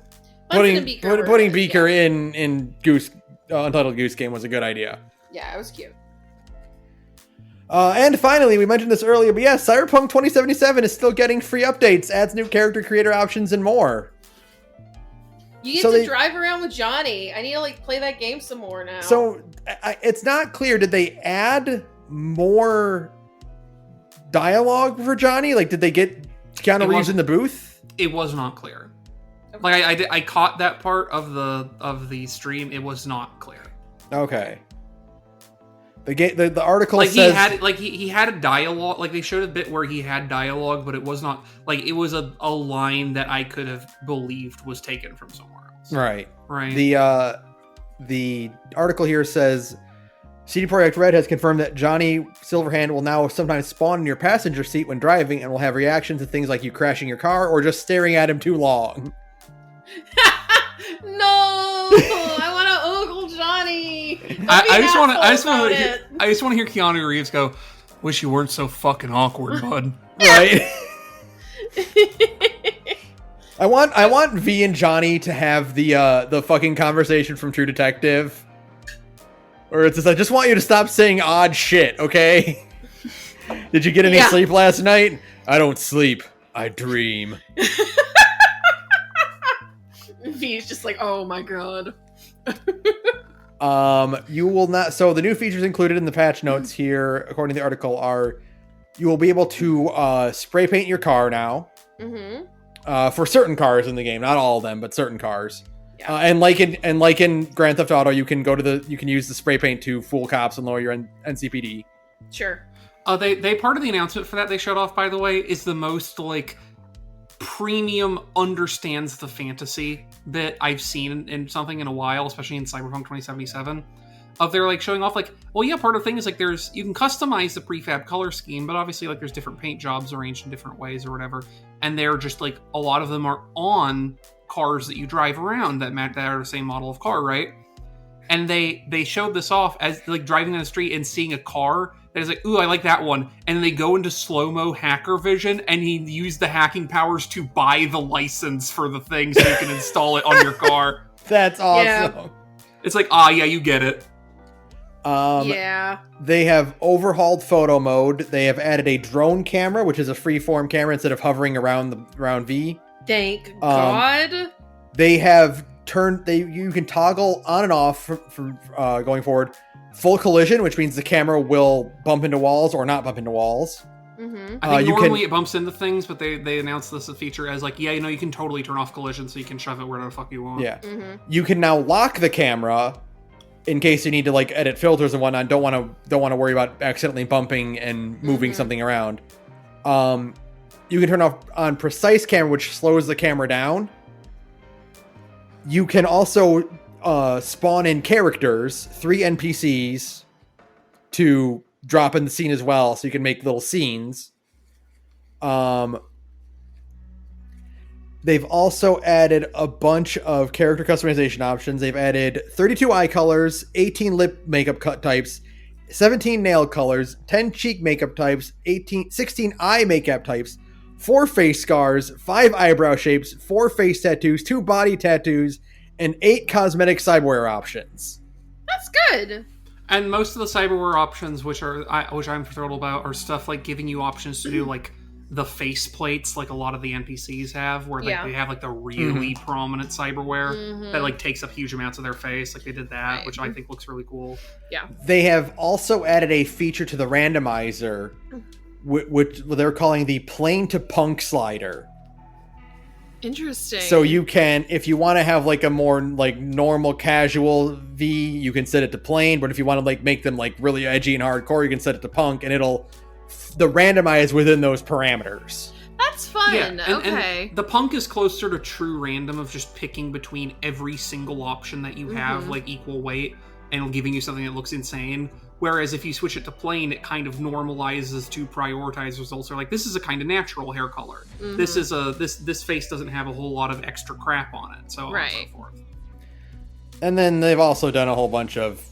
Putting Beaker in Goose Untitled Goose Game was a good idea. Yeah, it was cute. And finally, we mentioned this earlier, but yes, Cyberpunk 2077 is still getting free updates, adds new character creator options, and more. You get to drive around with Johnny. I need to play that game some more now. So it's not clear. Did they add more dialogue for Johnny? Did they get Keanu Reeves in the booth? It was not clear. Okay. I caught that part of the stream. It was not clear. Okay. The article says he had a dialogue. They showed a bit where he had dialogue, but it was not it was a line that I could have believed was taken from somewhere else. Right. The article here says CD Projekt Red has confirmed that Johnny Silverhand will now sometimes spawn in your passenger seat when driving and will have reactions to things like you crashing your car or just staring at him too long. No, I want to ogle Johnny. I just want to hear Keanu Reeves go, "Wish you weren't so fucking awkward, bud." Right. I want V and Johnny to have the fucking conversation from True Detective, where it's just, I just want you to stop saying odd shit, okay? Did you get any sleep last night? I don't sleep. I dream. V's just like, oh my god. You will not. So the new features included in the patch notes here, according to the article, are you will be able to spray paint your car now. Mm-hmm. For certain cars in the game, not all of them, but certain cars. Yeah. And like in Grand Theft Auto, you can use the spray paint to fool cops and lower your NCPD. Sure. They part of the announcement for that they showed off, by the way, is the most like premium understands the fantasy bit I've seen in something in a while, especially in Cyberpunk 2077. Of they're like showing off like, well, yeah, part of the thing is like you can customize the prefab color scheme, but obviously like there's different paint jobs arranged in different ways or whatever, and they're just like a lot of them are on cars that you drive around that are the same model of car, right? And they showed this off as like driving on the street and seeing a car that is like, ooh, I like that one. And they go into slow-mo hacker vision, and he used the hacking powers to buy the license for the thing so you can install it on your car. That's awesome. Yeah. It's like, yeah, you get it. Yeah. They have overhauled photo mode. They have added a drone camera, which is a freeform camera instead of hovering around V. Thank God. They have you can toggle on and off from going forward. Full collision, which means the camera will bump into walls or not bump into walls. Mm-hmm. I think normally it bumps into things, but they announced this a feature as like, you can totally turn off collision so you can shove it wherever the fuck you want. Yeah. Mm-hmm. You can now lock the camera in case you need to like edit filters and whatnot. Don't want to worry about accidentally bumping and moving something around. You can turn on precise camera, which slows the camera down. You can also spawn in characters, 3 NPCs, to drop in the scene as well, so you can make little scenes. They've also added a bunch of character customization options. They've added 32 eye colors, 18 lip makeup cut types, 17 nail colors, 10 cheek makeup types, 16 eye makeup types, 4 face scars, 5 eyebrow shapes, 4 face tattoos, 2 body tattoos, and 8 cosmetic cyberware options. That's good. And most of the cyberware options, which I'm thrilled about, are stuff like giving you options to do like the face plates, like a lot of the NPCs have, where like, they have like the really prominent cyberware that like takes up huge amounts of their face. Like they did that, which I think looks really cool. Yeah. They have also added a feature to the randomizer, which they're calling the plane to punk slider. Interesting. So you can, if you want to have like a more like normal casual V, you can set it to plain. But if you want to like make them like really edgy and hardcore, you can set it to punk, and it'll the randomize within those parameters. That's fun. Yeah, okay. And the punk is closer to true random of just picking between every single option that you have like equal weight and giving you something that looks insane. Whereas if you switch it to plain, it kind of normalizes to prioritize results. Or like, this is a kind of natural hair color. This is this face doesn't have a whole lot of extra crap on it. So on and so forth. And then they've also done a whole bunch of,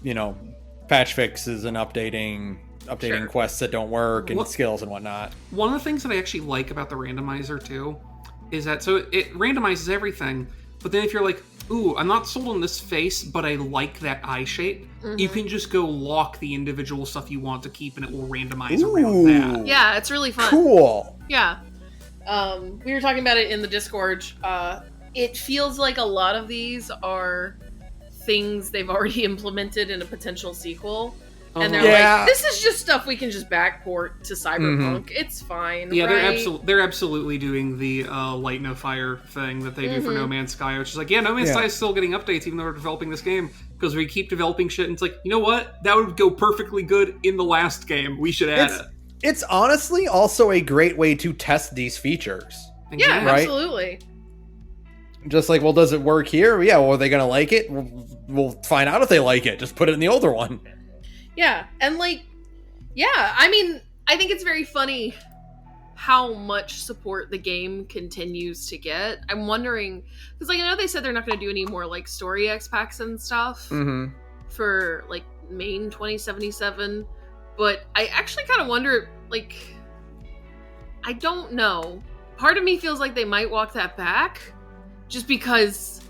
patch fixes and updating quests that don't work and skills and whatnot. One of the things that I actually like about the randomizer too is that so it randomizes everything, but then if you're like, ooh, I'm not sold on this face, but I like that eye shape, you can just go lock the individual stuff you want to keep and it will randomize around that. Yeah, it's really fun. Cool. Yeah. We were talking about it in the Discord. It feels like a lot of these are things they've already implemented in a potential sequel. And they're like, this is just stuff we can just backport to Cyberpunk. It's fine. Yeah, right? they're absolutely doing the light no fire thing that they do for No Man's Sky, which is like, No Man's Sky is still getting updates even though we're developing this game because we keep developing shit and it's like, you know what? That would go perfectly good in the last game. We should add it. It's honestly also a great way to test these features. Yeah, right? Absolutely. Just like, well, does it work here? Yeah, well, are they going to like it? We'll find out if they like it. Just put it in the older one. Yeah, and I mean, I think it's very funny how much support the game continues to get. I'm wondering, because I know they said they're not going to do any more story X packs and stuff for main 2077, but I actually kind of wonder, I don't know. part of me feels like they might walk that back, just because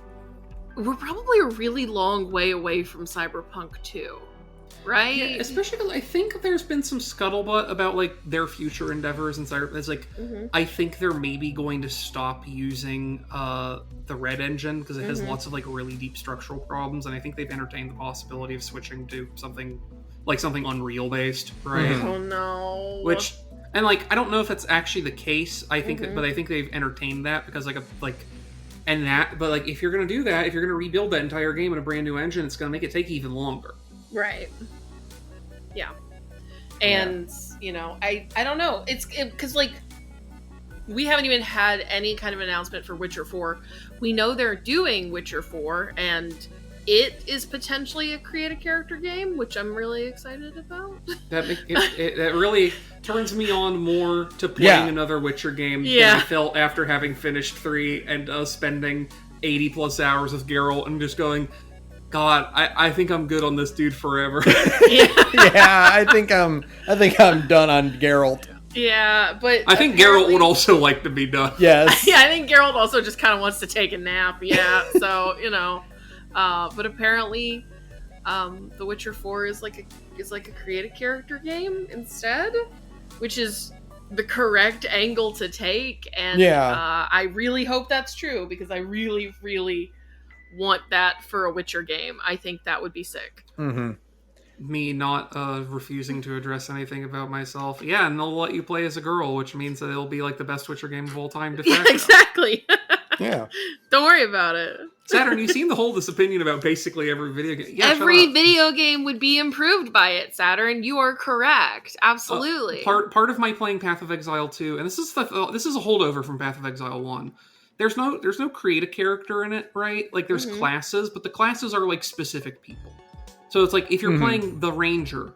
we're probably a really long way away from Cyberpunk 2. Right? Yeah, especially because I think there's been some scuttlebutt about like their future endeavors and it's like I think they're maybe going to stop using the Red engine because it has lots of like really deep structural problems, and I think they've entertained the possibility of switching to something Unreal based, right? Oh no. Which, and like I don't know if that's actually the case. I think but I think they've entertained that because but like if you're gonna do that, if you're gonna rebuild that entire game in a brand new engine, it's gonna make it take even longer. Right. Yeah. And, you know, I don't know. It's because, like, we haven't even had any kind of announcement for Witcher 4. We know they're doing Witcher 4, and it is potentially a create a character game, which I'm really excited about. That really turns me on more to playing another Witcher game than I felt after having finished 3 and spending 80 plus hours with Geralt and just going, God, I think I'm good on this dude forever. I think I'm done on Geralt. Yeah, but I think Geralt would also like to be done. Yes. Yeah, I think Geralt also just kind of wants to take a nap. Yeah, so you know, but apparently, The Witcher 4 is like a create a character game instead, which is the correct angle to take. And I really hope that's true because I really, really want that for a Witcher game. I think that would be sick. Me not refusing to address anything about myself. Yeah, and they'll let you play as a girl, which means that it'll be like the best Witcher game of all time. De facto. Yeah, exactly. Yeah. Don't worry about it. Saturn, you seem to hold this opinion about basically every video game. Yeah, every video game would be improved by it, Saturn. You are correct. Absolutely. Part of my playing Path of Exile 2, and this is a holdover from Path of Exile 1. There's no create a character in it, right? Like there's classes, but the classes are like specific people. So it's like if you're playing the Ranger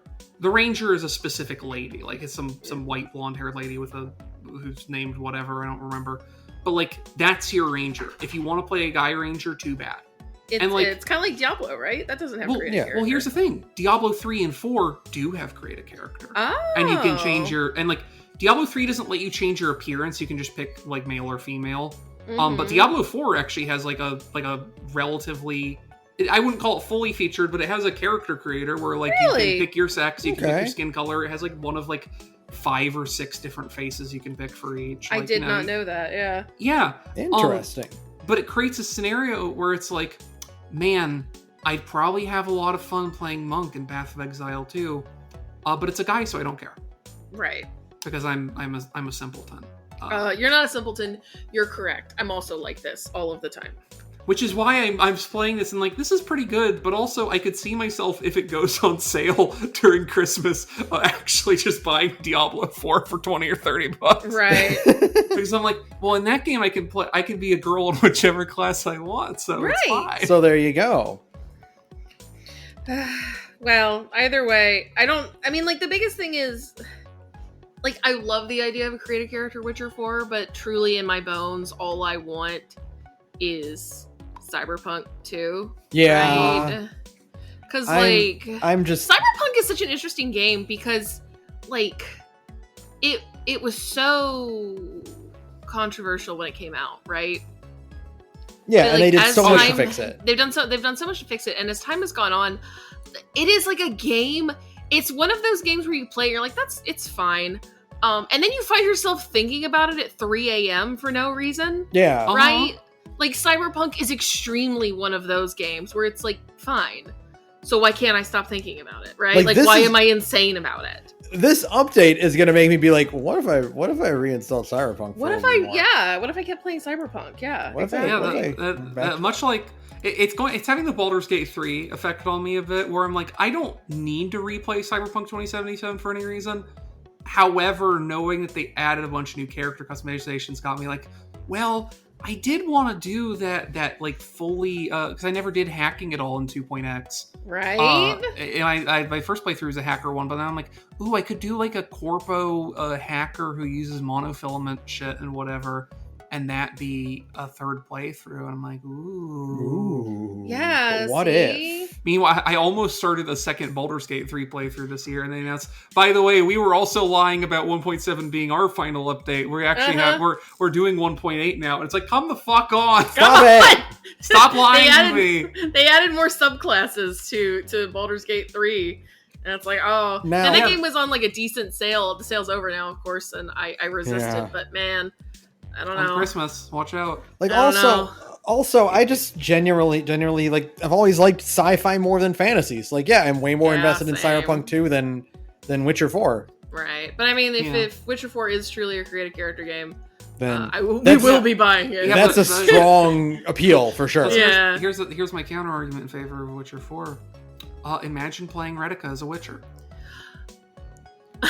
is a specific lady, like it's some white blonde haired lady who's named whatever, I don't remember. But like that's your Ranger. If you want to play a guy Ranger, too bad. It's kind of like Diablo, right? That doesn't have create a character. Well, here's the thing: Diablo 3 and 4 do have create a character, and you can change Diablo 3 doesn't let you change your appearance. You can just pick like male or female. But Diablo 4 actually has like a relatively, I wouldn't call it fully featured, but it has a character creator where like you can pick your sex, you can pick your skin color. It has like one of like 5 or 6 different faces you can pick for each. I did not know that. Yeah. Yeah. Interesting. But it creates a scenario where it's like, man, I'd probably have a lot of fun playing Monk in Path of Exile 2, but it's a guy, so I don't care. Right. Because I'm a simpleton. You're not a simpleton. You're correct. I'm also like this all of the time. Which is why I'm playing this and like, this is pretty good, but also I could see myself, if it goes on sale during Christmas, actually just buying Diablo 4 for 20 or 30 bucks. Right. Because I'm like, well, in that game I can be a girl in whichever class I want, so it's fine. So there you go. Well, either way, like the biggest thing is, like, I love the idea of a create a character Witcher 4, but truly in my bones, all I want is Cyberpunk 2. Yeah. Right? Because, like, Cyberpunk is such an interesting game because, like, it was so controversial when it came out, right? Yeah, but, and they did so much to fix it. They've done so much to fix it, and as time has gone on, it is like a game. It's one of those games where you play, you're like, it's fine. And then you find yourself thinking about it at 3 a.m. for no reason. Yeah. Right? Like, Cyberpunk is extremely one of those games where it's like, fine. So why can't I stop thinking about it, right? Like why am I insane about it? This update is going to make me be like, what if I reinstall Cyberpunk? What if I kept playing Cyberpunk? Yeah. Much like it's having the Baldur's Gate 3 effect on me a bit, where I'm like, I don't need to replay Cyberpunk 2077 for any reason. However, knowing that they added a bunch of new character customizations got me like, well, I did want to do that like fully, because I never did hacking at all in 2.x. Right. And my first playthrough was a hacker one, but then I'm like, ooh, I could do like a corpo hacker who uses monofilament shit and whatever, and that be a third playthrough. And I'm like, ooh. Yeah. What if? Meanwhile, I almost started a second Baldur's Gate 3 playthrough this year, and they announced, by the way, we were also lying about 1.7 being our final update. We actually we're doing 1.8 now. And it's like, come the fuck on. Stop it. Stop lying to me. They added more subclasses to Baldur's Gate 3. And it's like, oh. And that game was on like a decent sale. The sale's over now, of course, and I resisted. But man, I don't know. On Christmas, watch out. Like also, I just genuinely like, I've always liked sci-fi more than fantasies. Like, yeah, I'm way more invested in Cyberpunk 2 than Witcher 4. Right. But I mean, if Witcher 4 is truly a creative character game, then we will be buying it. Yeah, that's a strong appeal for sure. Yeah. Here's my counter argument in favor of Witcher 4. Imagine playing Retica as a Witcher.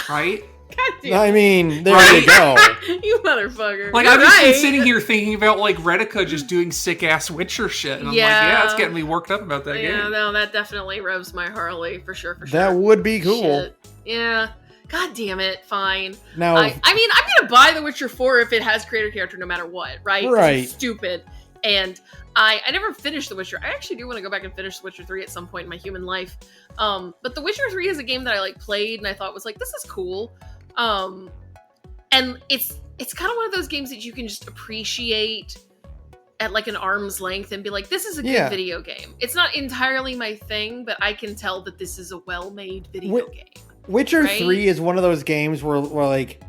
Right? God damn. I mean, there you go. You motherfucker. Like, I've just been sitting here thinking about, like, Retica just doing sick-ass Witcher shit. And I'm like, yeah, it's getting me worked up about that game. Yeah, no, that definitely revs my Harley, for sure. That would be cool. Shit. Yeah. God damn it, fine. Now, I mean, I'm gonna buy The Witcher 4 if it has creator character no matter what, right? Right. It's stupid. And I never finished The Witcher. I actually do want to go back and finish The Witcher 3 at some point in my human life. But The Witcher 3 is a game that I, like, played and I thought was like, this is cool. And it's kind of one of those games that you can just appreciate at like an arm's length and be like, this is a good video game. It's not entirely my thing, but I can tell that this is a well-made video game. Witcher 3 is one of those games where like,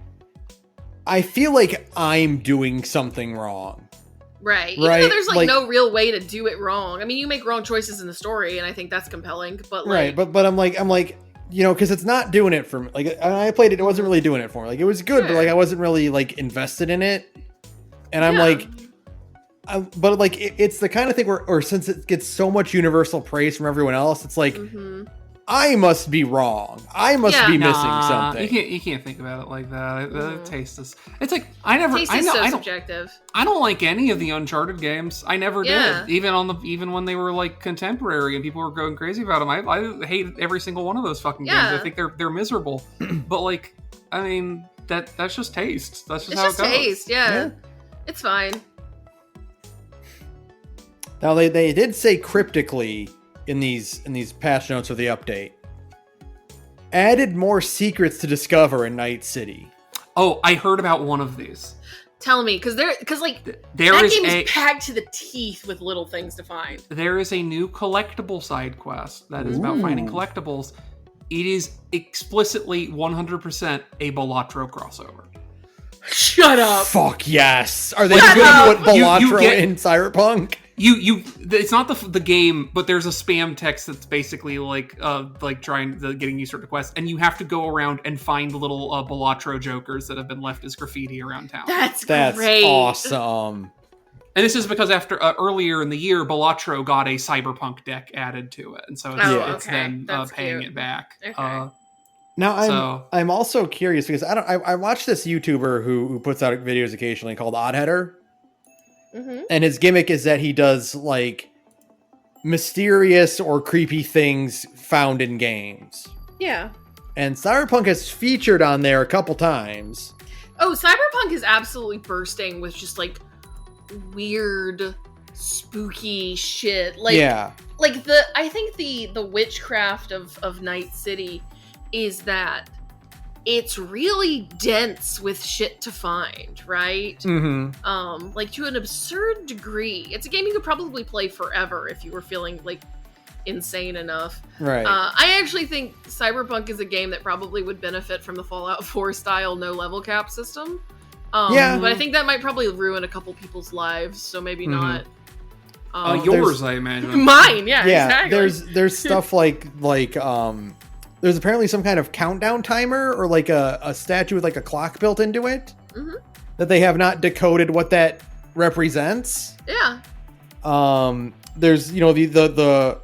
I feel like I'm doing something wrong. Right. Even though there's like no real way to do it wrong. I mean, you make wrong choices in the story, and I think that's compelling. But like, right. But I'm like, you know, because it's not doing it for me. Like, I played it, it wasn't really doing it for me. Like, it was good, but like, I wasn't really like invested in it. And I'm like, but like, it's the kind of thing where, or since it gets so much universal praise from everyone else, it's like, I must be wrong. I must be missing something. You can't think about it like that. The taste is. It's like Taste is so subjective. I don't like any of the Uncharted games. I never did. Even when they were like contemporary and people were going crazy about them. I hate every single one of those fucking games. I think they're miserable. But like, I mean, that's just taste. That's just how it goes. Taste. Yeah. It's fine. Now they did say cryptically in these patch notes of the update, added more secrets to discover in Night City. Oh, I heard about one of these. Tell me, because that game is packed to the teeth with little things to find. There is a new collectible side quest that is about finding collectibles. It is explicitly 100% a Balatro crossover. Shut up. Fuck yes. Are they doing what Balatro in Cyberpunk? It's not the game, but there's a spam text that's basically like getting you certain quests, and you have to go around and find little Balatro jokers that have been left as graffiti around town. That's great. Awesome. And this is because after earlier in the year, Balatro got a Cyberpunk deck added to it, and so it's then paying it back. Okay. Now I'm also curious because I watch this YouTuber who puts out videos occasionally called Oddheader. And his gimmick is that he does like mysterious or creepy things found in games. Yeah. And Cyberpunk has featured on there a couple times. Oh, Cyberpunk is absolutely bursting with just like weird, spooky shit. Like, I think the witchcraft of Night City is that it's really dense with shit to find, right? Like to an absurd degree. It's a game you could probably play forever if you were feeling like insane enough. Right. I actually think Cyberpunk is a game that probably would benefit from the Fallout 4 style no level cap system. But I think that might probably ruin a couple people's lives, so maybe not. Yours, I imagine. Mine, yeah, exactly. There's stuff like there's apparently some kind of countdown timer or like a statue with like a clock built into it that they have not decoded what that represents. Yeah. There's the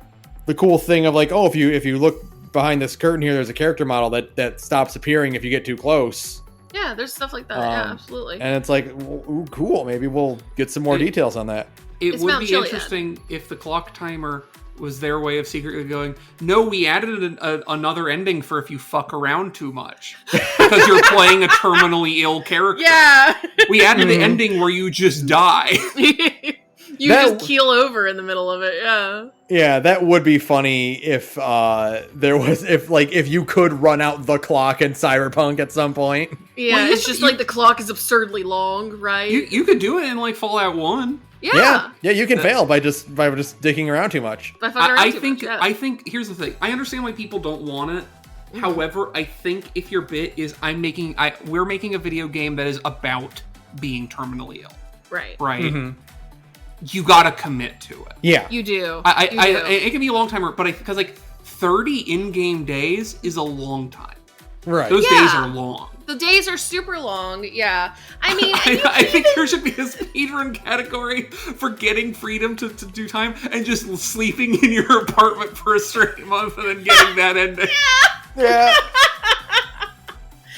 cool thing of like, oh, if you look behind this curtain here, there's a character model that stops appearing if you get too close. Yeah, there's stuff like that. Yeah, absolutely. And it's like, ooh, cool. Maybe we'll get some more details on that. It would be interesting if the clock timer was their way of secretly going, no, we added another ending for if you fuck around too much. Because you're playing a terminally ill character. Yeah. We added the ending where you just die. You just keel over in the middle of it, yeah. Yeah, that would be funny if if you could run out the clock in Cyberpunk at some point. Yeah, well, it's just like the clock is absurdly long, right? You could do it in like Fallout 1. Yeah, you can fail by just dicking around too much. I think here's the thing. I understand why people don't want it. Mm-hmm. However, I think if your bit is we're making a video game that is about being terminally ill. Right. Mm-hmm. You gotta commit to it. Yeah, you do. It can be a long time, but because like 30 in-game days is a long time. Right. Those days are long. The days are super long, yeah. I mean, I think there should be a speedrun category for getting freedom to do time and just sleeping in your apartment for a straight month and then getting that ending. Yeah.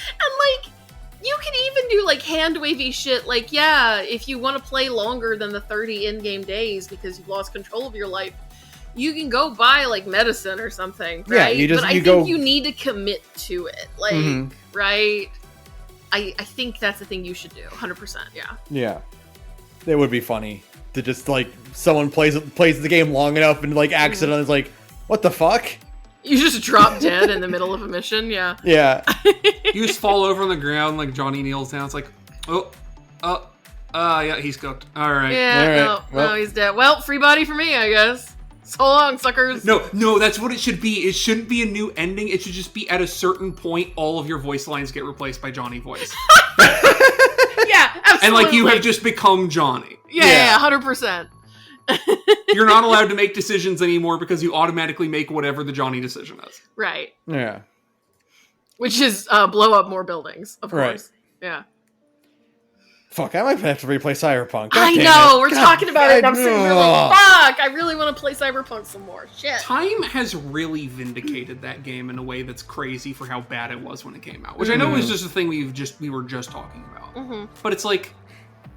And like, you can even do like hand wavy shit. Like, yeah, if you want to play longer than the 30 in-game days because you've lost control of your life, you can go buy like medicine or something, right? Yeah, but I think you need to commit to it, like, right? I think that's the thing you should do, 100%. Yeah. Yeah, it would be funny to just like someone plays the game long enough and like accidentally is like, what the fuck? You just drop dead in the middle of a mission. Yeah. Yeah. You just fall over on the ground like Johnny kneels down. It's like, yeah, he's cooked. All right. Yeah. No, he's dead. Well, free body for me, I guess. So long, suckers. No, that's what it should be. It shouldn't be a new ending. It should just be at a certain point, all of your voice lines get replaced by Johnny voice. Yeah, absolutely. And like you have just become Johnny. Yeah, 100%. You're not allowed to make decisions anymore because you automatically make whatever the Johnny decision is. Right. Yeah. Which is blow up more buildings, of course. Yeah. Fuck, I might have to replay Cyberpunk. I know, we're talking about it and I'm sitting here like, fuck, I really want to play Cyberpunk some more. Shit. Time has really vindicated that game in a way that's crazy for how bad it was when it came out. Which I know is just a thing we were just talking about. Mm-hmm. But it's like,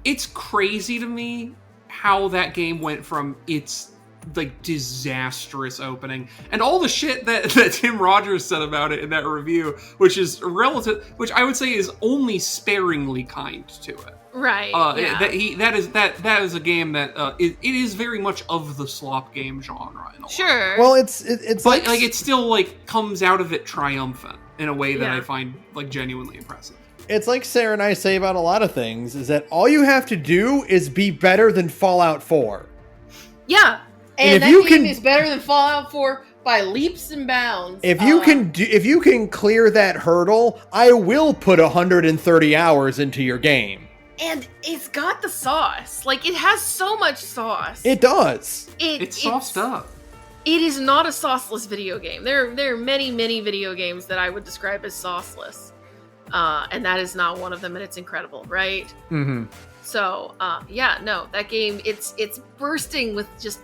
it's crazy to me how that game went from its like disastrous opening and all the shit that Tim Rogers said about it in that review, which is which I would say is only sparingly kind to it. Right. That is a game that it is very much of the slop game genre. In a sure. Way. Well, it's but like it still like comes out of it triumphant in a way that I find like genuinely impressive. It's like Sarah and I say about a lot of things, is that all you have to do is be better than Fallout 4. Yeah. And that game is better than Fallout 4 by leaps and bounds. If you can clear that hurdle, I will put 130 hours into your game. And it's got the sauce. Like, it has so much sauce. It does. It's sauced up. It is not a sauceless video game. There are many, many video games that I would describe as sauceless. And that is not one of them, and it's incredible, right? Mm-hmm. So, that game, it's bursting with just,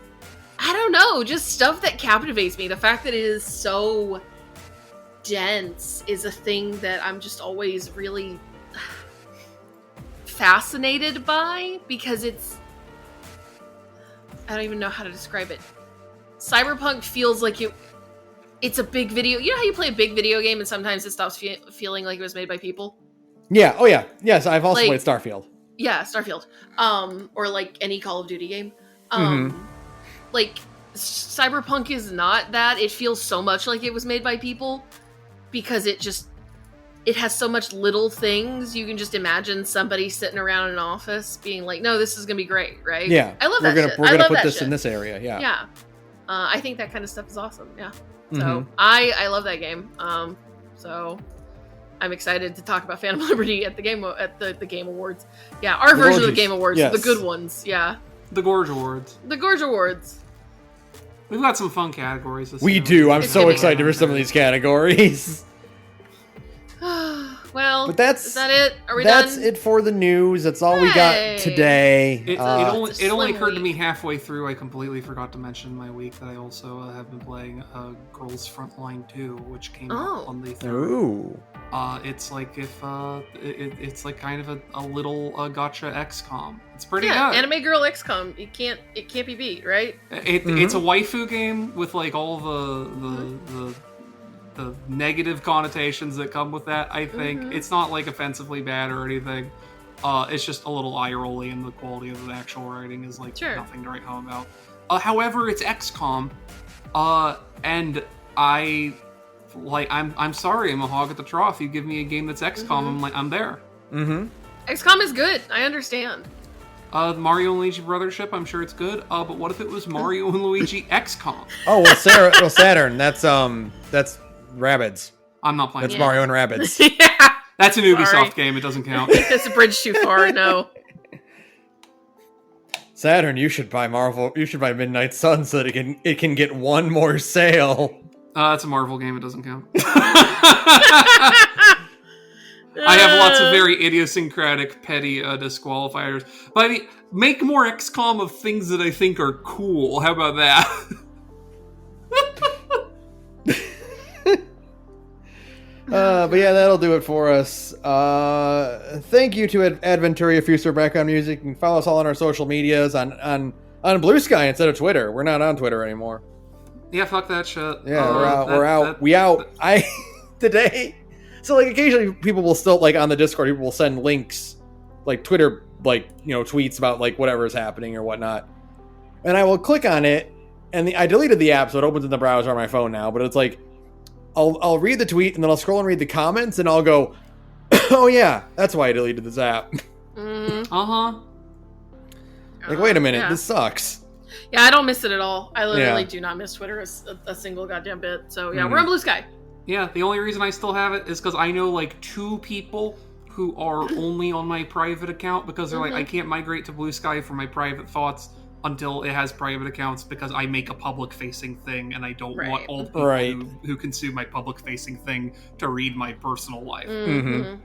I don't know, just stuff that captivates me. The fact that it is so dense is a thing that I'm just always really fascinated by, because I don't even know how to describe it. Cyberpunk feels like it's a big video. You know how you play a big video game and sometimes it stops feeling like it was made by people? Yeah. Oh, yeah. Yes, I've also played Starfield. Yeah, Starfield. Or like any Call of Duty game. Like, Cyberpunk is not that. It feels so much like it was made by people because it has so much little things. You can just imagine somebody sitting around in an office being like, no, this is going to be great, right? Yeah. I love that shit. We're going to put this in this area, yeah. Yeah. I think that kind of stuff is awesome, yeah. So, I love that game. So, I'm excited to talk about Phantom Liberty at the Game Awards. Yeah, our version of the Game Awards, the good ones, yeah. The Gorge Awards. The Gorge Awards. We've got some fun categories this We year. do. I'm so excited for some of these categories. Well, but is that it? Are we done? That's it for the news. That's all we got today. It only occurred to me halfway through. I completely forgot to mention in my week that I also have been playing Girls Frontline 2, which came out on the 3rd. Ooh. It's like it's like kind of a little gotcha XCOM. It's pretty good. Anime Girl XCOM. It can't be beat, right? It's a waifu game with like all the negative connotations that come with that. I think it's not like offensively bad or anything, It's just a little eye-rolly, and the quality of the actual writing is like Sure. nothing to write home about. However, it's XCOM, and I'm sorry, I'm a hog at the trough. You give me a game that's XCOM, I'm there. Mm-hmm. XCOM is good. I understand. Mario and Luigi Brothership, I'm sure it's good. But what if it was Mario and Luigi XCOM? Oh well, Saturn. That's Rabbids. I'm not playing. That's that. Mario and Rabbids. Yeah. That's an Ubisoft Sorry. game. It doesn't count. That's a bridge too far. No. Saturn, you should buy Marvel. You should buy Midnight Sun so that it can get one more sale. It's a Marvel game. It doesn't count. I have lots of very idiosyncratic, petty disqualifiers. But I mean, make more XCOM of things that I think are cool. How about that? But yeah, that'll do it for us. Thank you to Adventuria Fuse for background music. You can follow us all on our social medias on BlueSky instead of Twitter. We're not on Twitter anymore. Yeah, fuck that shit. Yeah, we're out. Today. So like occasionally people will still like on the Discord, people will send links, like Twitter, like, you know, tweets about like whatever is happening or whatnot. And I will click on it, and I deleted the app, so it opens in the browser on my phone now. But it's like I'll read the tweet, and then I'll scroll and read the comments, and I'll go, oh yeah, that's why I deleted this app. Like, wait a minute, yeah. this sucks. Yeah, I don't miss it at all. I literally do not miss Twitter a single goddamn bit. So yeah, we're on BlueSky. Yeah, the only reason I still have it is because I know like 2 people who are only on my private account because they're like, I can't migrate to BlueSky for my private thoughts until it has private accounts because I make a public-facing thing and I don't want all the people who consume my public-facing thing to read my personal life.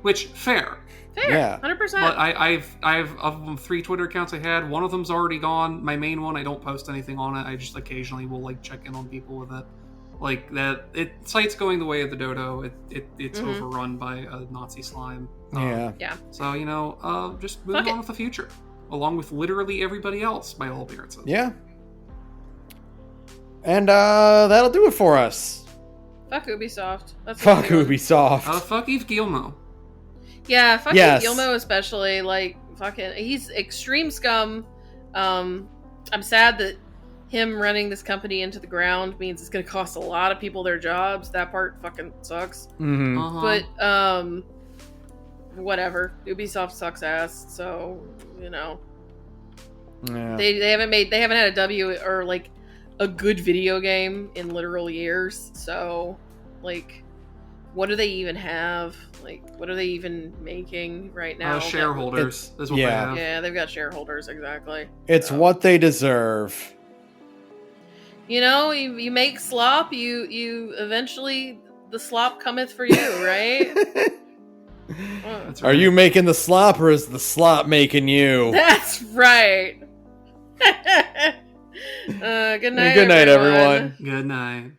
Which, fair. Fair, 100%. But I've of them 3 Twitter accounts I had. One of them's already gone. My main one, I don't post anything on it. I just occasionally will like check in on people with it. Like that, site's going the way of the dodo. It's overrun by Nazi slime. Yeah. So just move on with the future, along with literally everybody else, by all appearances. Yeah. And that'll do it for us. Fuck Ubisoft. Fuck Ubisoft. Fuck Yves Guillemot. Yeah, fuck Yves Guillemot especially. Like fucking, he's extreme scum. I'm sad that him running this company into the ground means it's going to cost a lot of people their jobs. That part fucking sucks. But whatever. Ubisoft sucks ass. So they haven't had a W or like a good video game in literal years. So like, what do they even have? Like, what are they even making right now? Shareholders. That's what they have. Yeah, they've got shareholders, exactly. It's what they deserve. You make slop, you eventually the slop cometh for you, right? That's right. Are you making the slop, or is the slop making you? That's right. Good night, Good night, everyone. Good night.